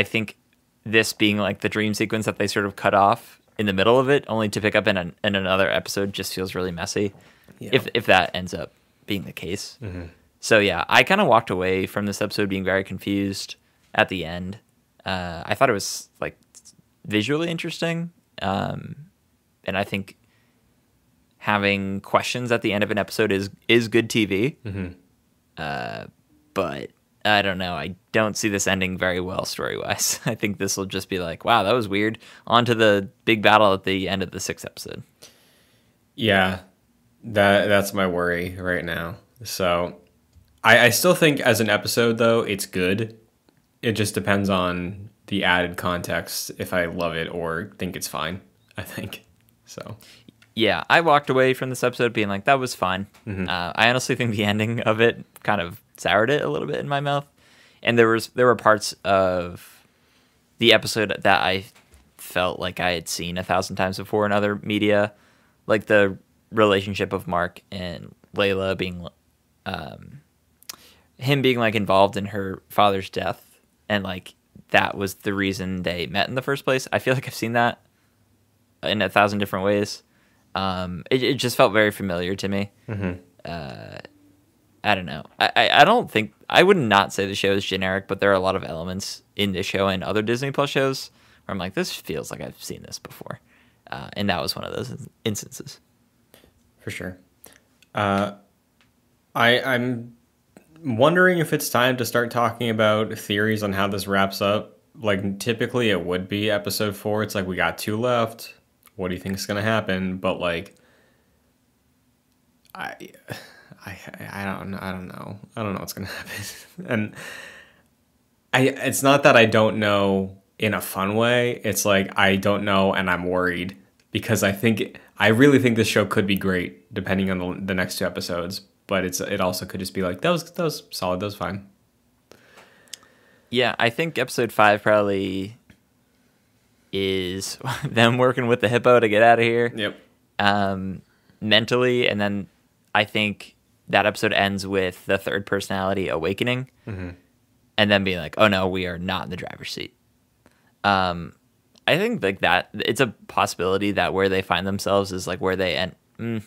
think this being like the dream sequence that they sort of cut off in the middle of it, only to pick up in another episode, just feels really messy. Yeah. If that ends up being the case. Mm-hmm. So yeah, I kind of walked away from this episode being very confused at the end. I thought it was like visually interesting, and I think having questions at the end of an episode is good TV. Mm-hmm. But I don't know. I don't see this ending very well story-wise. I think this will just be like, wow, that was weird. On to the big battle at the end of the 6th episode. Yeah, that's my worry right now. So I still think as an episode, though, it's good. It just depends on the added context, if I love it or think it's fine, I think. So yeah, I walked away from this episode being like, that was fine. Mm-hmm. I honestly think the ending of it kind of soured it a little bit in my mouth. And there were parts of the episode that I felt like I had seen 1,000 times before in other media, like the relationship of Mark and Layla being, him being like involved in her father's death, and like that was the reason they met in the first place. I feel like I've seen that in 1,000 different ways. It just felt very familiar to me. Mm-hmm. I don't know. I don't think, I would not say the show is generic, but there are a lot of elements in this show and other Disney Plus shows where I'm like, this feels like I've seen this before. And that was one of those instances. For sure. I'm wondering if it's time to start talking about theories on how this wraps up. Like, typically it would be episode 4. It's like, we got 2 left. What do you think is going to happen? But like, I don't know. I don't know what's going to happen. And it's not that I don't know in a fun way. It's like, I don't know and I'm worried because I really think this show could be great depending on the next 2 episodes. But it also could just be like, that was solid. That was fine. Yeah, I think episode 5 probably is them working with the hippo to get out of here. Yep. Mentally, and then I think that episode ends with the third personality awakening, mm-hmm. and then being like, "Oh no, we are not in the driver's seat." I think like that it's a possibility that where they find themselves is like where they end. I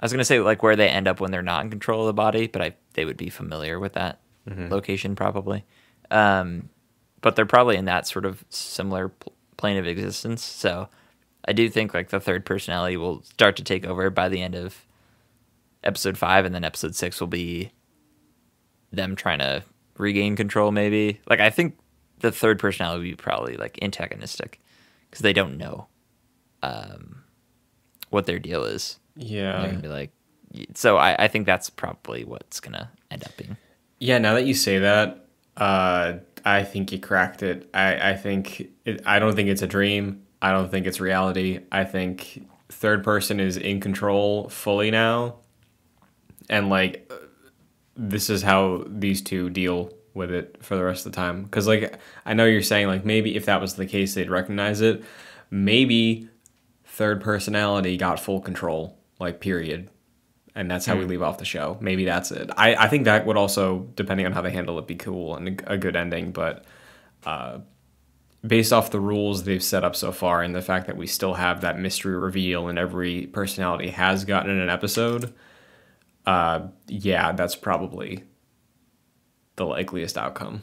was gonna say like where they end up when they're not in control of the body, but they would be familiar with that mm-hmm. location probably. But they're probably in that sort of similar plane of existence. So I do think like the third personality will start to take over by the end of episode 5, and then episode 6 will be them trying to regain control maybe. Like I think the third personality will be probably like antagonistic because they don't know what their deal is. Yeah. And they're gonna be like, so I think that's probably what's gonna end up being. Yeah, now that you say that, I think you cracked it. I don't think it's a dream. I don't think it's reality. I think third person is in control fully now. And like, this is how these two deal with it for the rest of the time. Because like, I know you're saying like maybe if that was the case, they'd recognize it. Maybe third personality got full control, like period. And that's how we leave off the show. Maybe that's it. I think that would also, depending on how they handle it, be cool and a good ending. But based off the rules they've set up so far and the fact that we still have that mystery reveal and every personality has gotten in an episode, yeah, that's probably the likeliest outcome.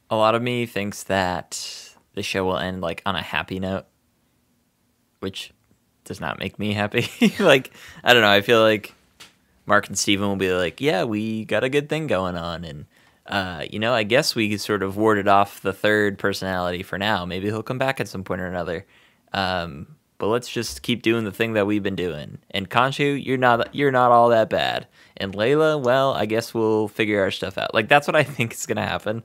A lot of me thinks that the show will end like on a happy note, which does not make me happy. Like, I don't know. I feel like Mark and Steven will be like, yeah, we got a good thing going on. And, I guess we sort of warded off the third personality for now. Maybe he'll come back at some point or another. But let's just keep doing the thing that we've been doing. And Khonshu, you're not all that bad. And Layla, well, I guess we'll figure our stuff out. Like, that's what I think is going to happen.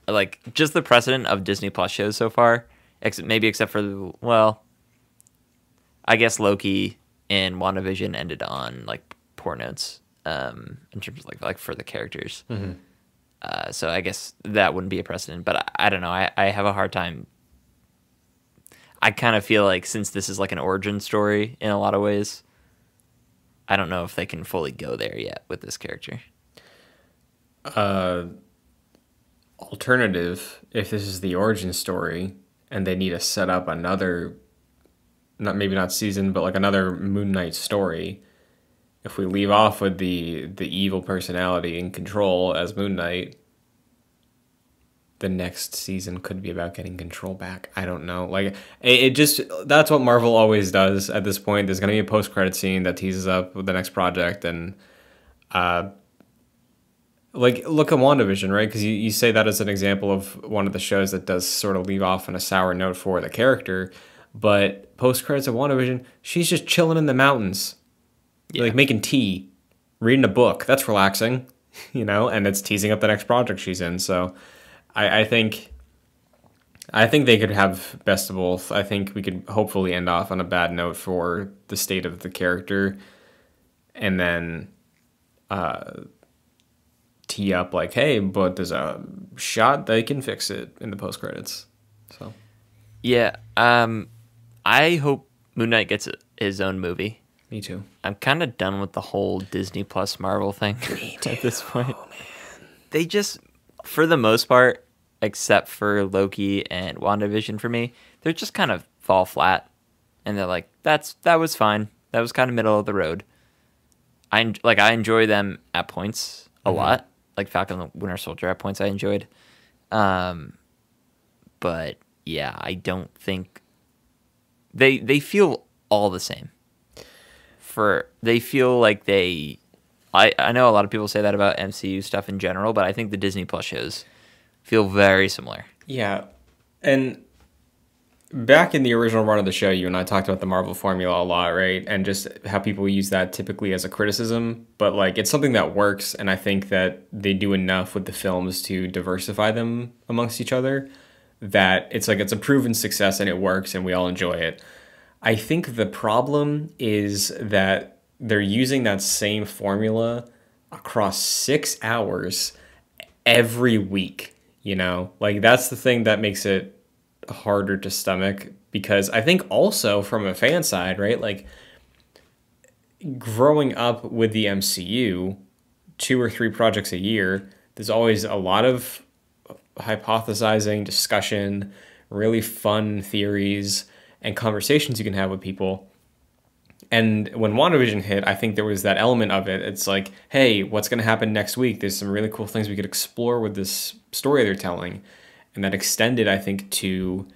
Like, just the precedent of Disney Plus shows so far. Except for, well, I guess Loki and WandaVision ended on like poor notes in terms of like for the characters. Mm-hmm. So I guess that wouldn't be a precedent. But I don't know. I have a hard time. I kind of feel like since this is like an origin story in a lot of ways, I don't know if they can fully go there yet with this character. Alternative, if this is the origin story and they need to set up another, not maybe not season, but like another Moon Knight story. If we leave off with the evil personality and control as Moon Knight, the next season could be about getting control back. I don't know. Like it just, that's what Marvel always does at this point. There's gonna be a post-credit scene that teases up the next project, and like look at WandaVision, right? Because you say that as an example of one of the shows that does sort of leave off on a sour note for the character, but post-credits of WandaVision, she's just chilling in the mountains, like making tea, reading a book. That's relaxing, and it's teasing up the next project she's in. So I think they could have best of both. I think we could hopefully end off on a bad note for the state of the character, and then tee up like, hey, but there's a shot they can fix it in the post credits. So yeah, I hope Moon Knight gets his own movie. Me too. I'm kind of done with the whole Disney Plus Marvel thing at this point. Oh, man. They just, for the most part, except for Loki and WandaVision for me, they're just kind of fall flat. And they're like, that was fine. That was kind of middle of the road. I enjoy them at points a lot. Like Falcon and the Winter Soldier at points I enjoyed. But yeah, I don't think they feel all the same. They feel like I know a lot of people say that about MCU stuff in general, but I think the Disney Plus shows feel very similar. Yeah. And back in the original run of the show, you and I talked about the Marvel formula a lot, right? And just how people use that typically as a criticism, but like it's something that works, and I think that they do enough with the films to diversify them amongst each other that it's a proven success and it works and we all enjoy it. I think the problem is that they're using that same formula across 6 hours every week, Like that's the thing that makes it harder to stomach, because I think also from a fan side, right? Like growing up with the MCU, 2 or 3 projects a year, there's always a lot of hypothesizing, discussion, really fun theories and conversations you can have with people. And when WandaVision hit, I think there was that element of it. It's like, hey, what's going to happen next week? There's some really cool things we could explore with this story they're telling. And that extended, I think, to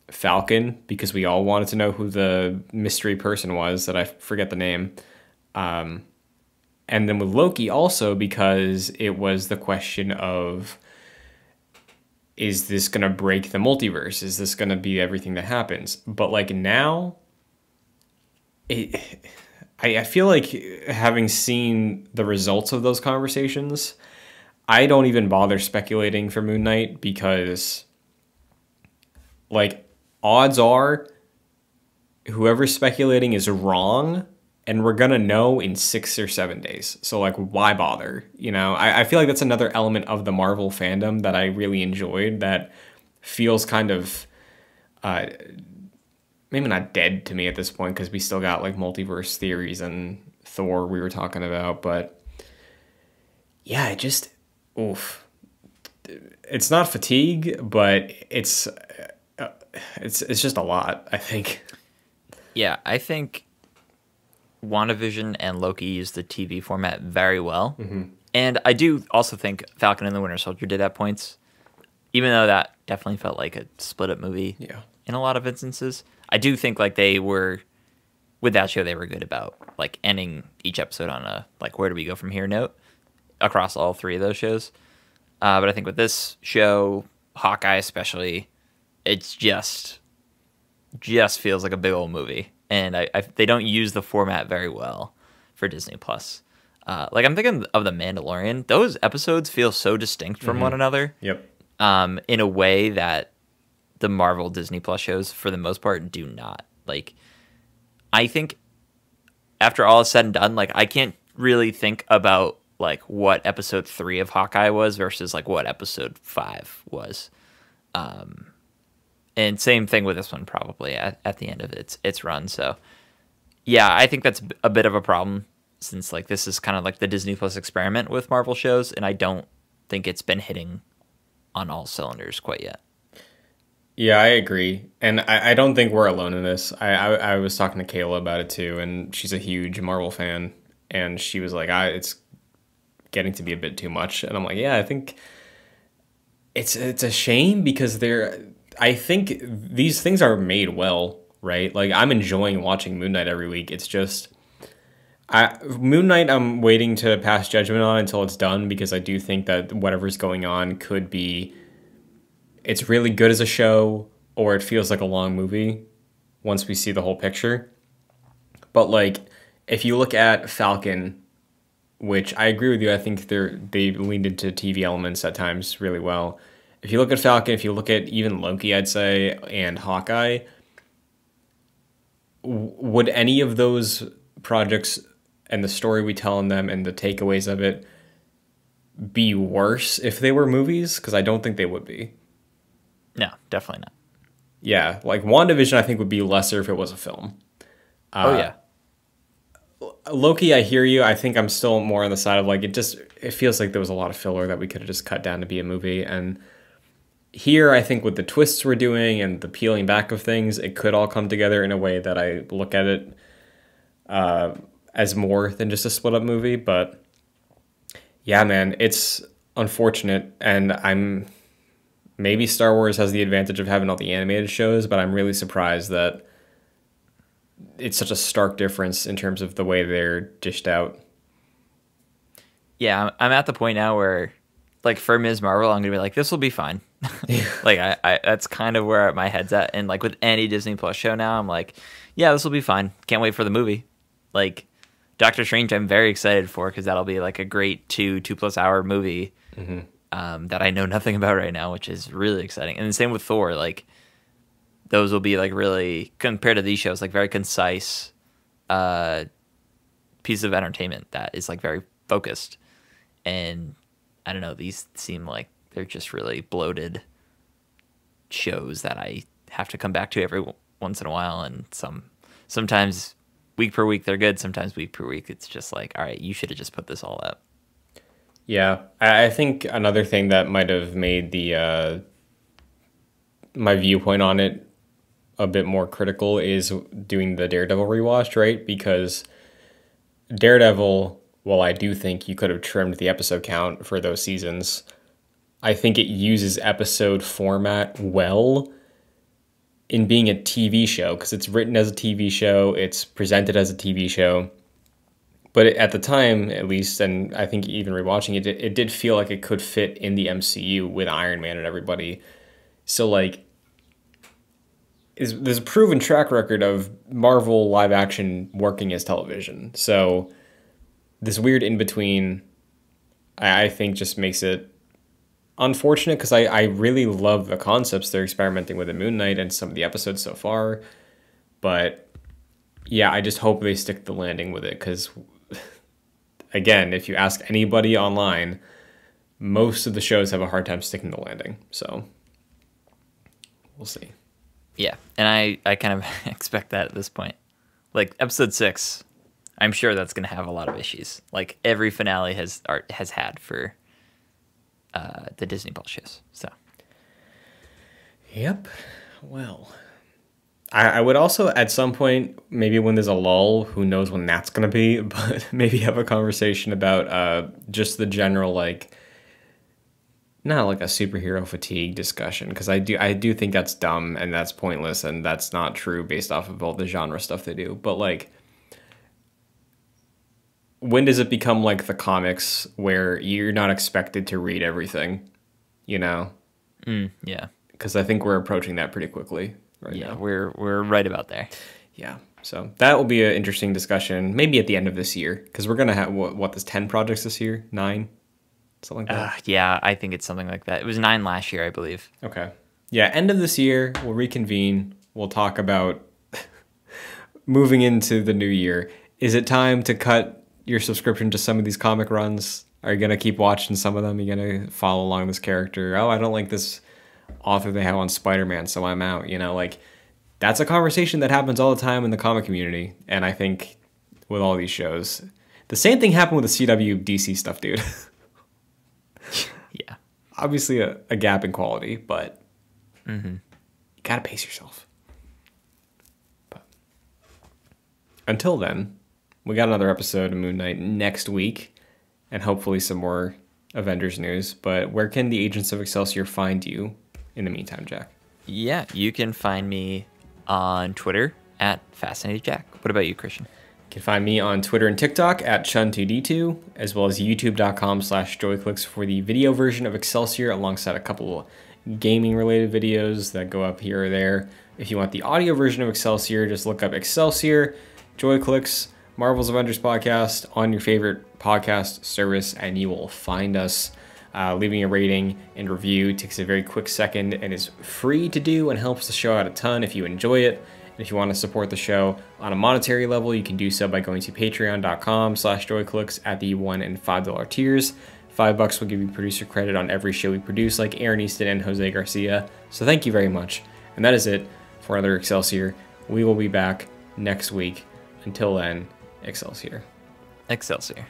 Falcon, because we all wanted to know who the mystery person was that I forget the name. And then with Loki also, because it was the question of, is this going to break the multiverse? Is this going to be everything that happens? But like now, I feel like having seen the results of those conversations, I don't even bother speculating for Moon Knight, because like odds are whoever's speculating is wrong, and we're going to know in 6 or 7 days. So like, why bother? I feel like that's another element of the Marvel fandom that I really enjoyed, that feels kind of, maybe not dead to me at this point, because we still got like multiverse theories and Thor we were talking about. But yeah, it just, oof. It's not fatigue, but it's just a lot, I think. Yeah, I think WandaVision and Loki used the TV format very well. Mm-hmm. And I do also think Falcon and the Winter Soldier did at points, even though that definitely felt like a split-up movie in a lot of instances. I do think like they were, with that show, they were good about like ending each episode on a like, where do we go from here note across all 3 of those shows. But I think with this show, Hawkeye especially, it's just feels like a big old movie. And they don't use the format very well for Disney Plus. Like I'm thinking of The Mandalorian. Those episodes feel so distinct from one another. Yep. In a way that the Marvel Disney Plus shows, for the most part, do not. Like, I think after all is said and done, like I can't really think about like what episode 3 of Hawkeye was versus like what episode 5 was. And same thing with this one, probably at the end of its run. So yeah, I think that's a bit of a problem. since like this is kind of like the Disney Plus experiment with Marvel shows, and I don't think it's been hitting on all cylinders quite yet. Yeah, I agree. And I don't think we're alone in this. I was talking to Kayla about it too, and she's a huge Marvel fan. And she was like, it's getting to be a bit too much. And I'm like, yeah, I think it's a shame because I think these things are made well, right? Like, I'm enjoying watching Moon Knight every week. It's just, Moon Knight, I'm waiting to pass judgment on until it's done because I do think that whatever's going on could be, it's really good as a show, or it feels like a long movie once we see the whole picture. But like, if you look at Falcon, which I agree with you, I think they leaned into TV elements at times really well. If you look at Falcon, if you look at even Loki, I'd say, and Hawkeye, would any of those projects and the story we tell in them and the takeaways of it be worse if they were movies? Because I don't think they would be. No, definitely not. Yeah, like WandaVision I think would be lesser if it was a film. Oh yeah. Loki, I hear you. I think I'm still more on the side of like it feels like there was a lot of filler that we could have just cut down to be a movie. And here I think with the twists we're doing and the peeling back of things, it could all come together in a way that I look at it as more than just a split up movie. But yeah, man, it's unfortunate, and maybe Star Wars has the advantage of having all the animated shows, but I'm really surprised that it's such a stark difference in terms of the way they're dished out. Yeah, I'm at the point now where, like, for Ms. Marvel, I'm gonna be like, this will be fine. Like, I that's kind of where my head's at. And like with any Disney Plus show now, I'm like, yeah, this will be fine. Can't wait for the movie. Like, Doctor Strange, I'm very excited for because that'll be like a great 2+ hour movie. Mm-hmm. That I know nothing about right now, which is really exciting. And the same with Thor, like those will be like really, compared to these shows, like very concise piece of entertainment that is like very focused. And I don't know, these seem like they're just really bloated shows that I have to come back to every once in a while. And sometimes week per week they're good, sometimes week per week it's just like, all right, you should have just put this all up. Yeah, I think another thing that might have made the my viewpoint on it a bit more critical is doing the Daredevil rewatch, right? Because Daredevil, while I do think you could have trimmed the episode count for those seasons, I think it uses episode format well in being a TV show because it's written as a TV show, it's presented as a TV show. But at the time, at least, and I think even rewatching it, it did feel like it could fit in the MCU with Iron Man and everybody. So, like, there's a proven track record of Marvel live action working as television. So, this weird in-between, I think, just makes it unfortunate because I really love the concepts they're experimenting with in Moon Knight and some of the episodes so far. But, yeah, I just hope they stick the landing with it because, again, if you ask anybody online, most of the shows have a hard time sticking the landing. So we'll see. Yeah, and I kind of expect that at this point. Like episode 6, I'm sure that's going to have a lot of issues. Like every finale has had for the Disney Plus shows. So. Yep. Well, I would also, at some point, maybe when there's a lull, who knows when that's going to be, but maybe have a conversation about just the general, like, not like a superhero fatigue discussion, because I do think that's dumb and that's pointless and that's not true based off of all the genre stuff they do. But, like, when does it become like the comics where you're not expected to read everything, you know? Yeah. Because I think we're approaching that pretty quickly. Right yeah, now. We're right about there. Yeah, so that will be an interesting discussion, maybe at the end of this year, because we're gonna have there's 10 projects this year, 9, something like that. Yeah, I think it's something like that. It was 9 last year, I believe. Okay, yeah, end of this year, we'll reconvene. We'll talk about moving into the new year. Is it time to cut your subscription to some of these comic runs? Are you gonna keep watching some of them? Are you gonna follow along this character? Oh, I don't like this author they have on Spider-Man, so I'm out. You know, like, that's a conversation that happens all the time in the comic community. And I think with all these shows, The same thing happened with the CW DC stuff, dude. Yeah. Obviously a gap in quality, but you gotta pace yourself. But until then, we got another episode of Moon Knight next week, and hopefully some more Avengers news. But where can the agents of Excelsior find you in the meantime, Jack? Yeah, you can find me on Twitter at Fascinated Jack. What about you, Christian? You can find me on Twitter and TikTok at Chun2D2, as well as youtube.com/joyclicks for the video version of Excelsior, alongside a couple gaming-related videos that go up here or there. If you want the audio version of Excelsior, just look up Excelsior, Joyclicks, Marvel's Avengers podcast on your favorite podcast service, and you will find us. Leaving a rating and review takes a very quick second and is free to do and helps the show out a ton if you enjoy it. And if you want to support the show on a monetary level, you can do so by going to patreon.com/joyclicks at the $1 and $5 tiers. $5 will give you producer credit on every show we produce, like Aaron Easton and Jose Garcia. So thank you very much. And that is it for another Excelsior. We will be back next week. Until then, Excelsior. Excelsior.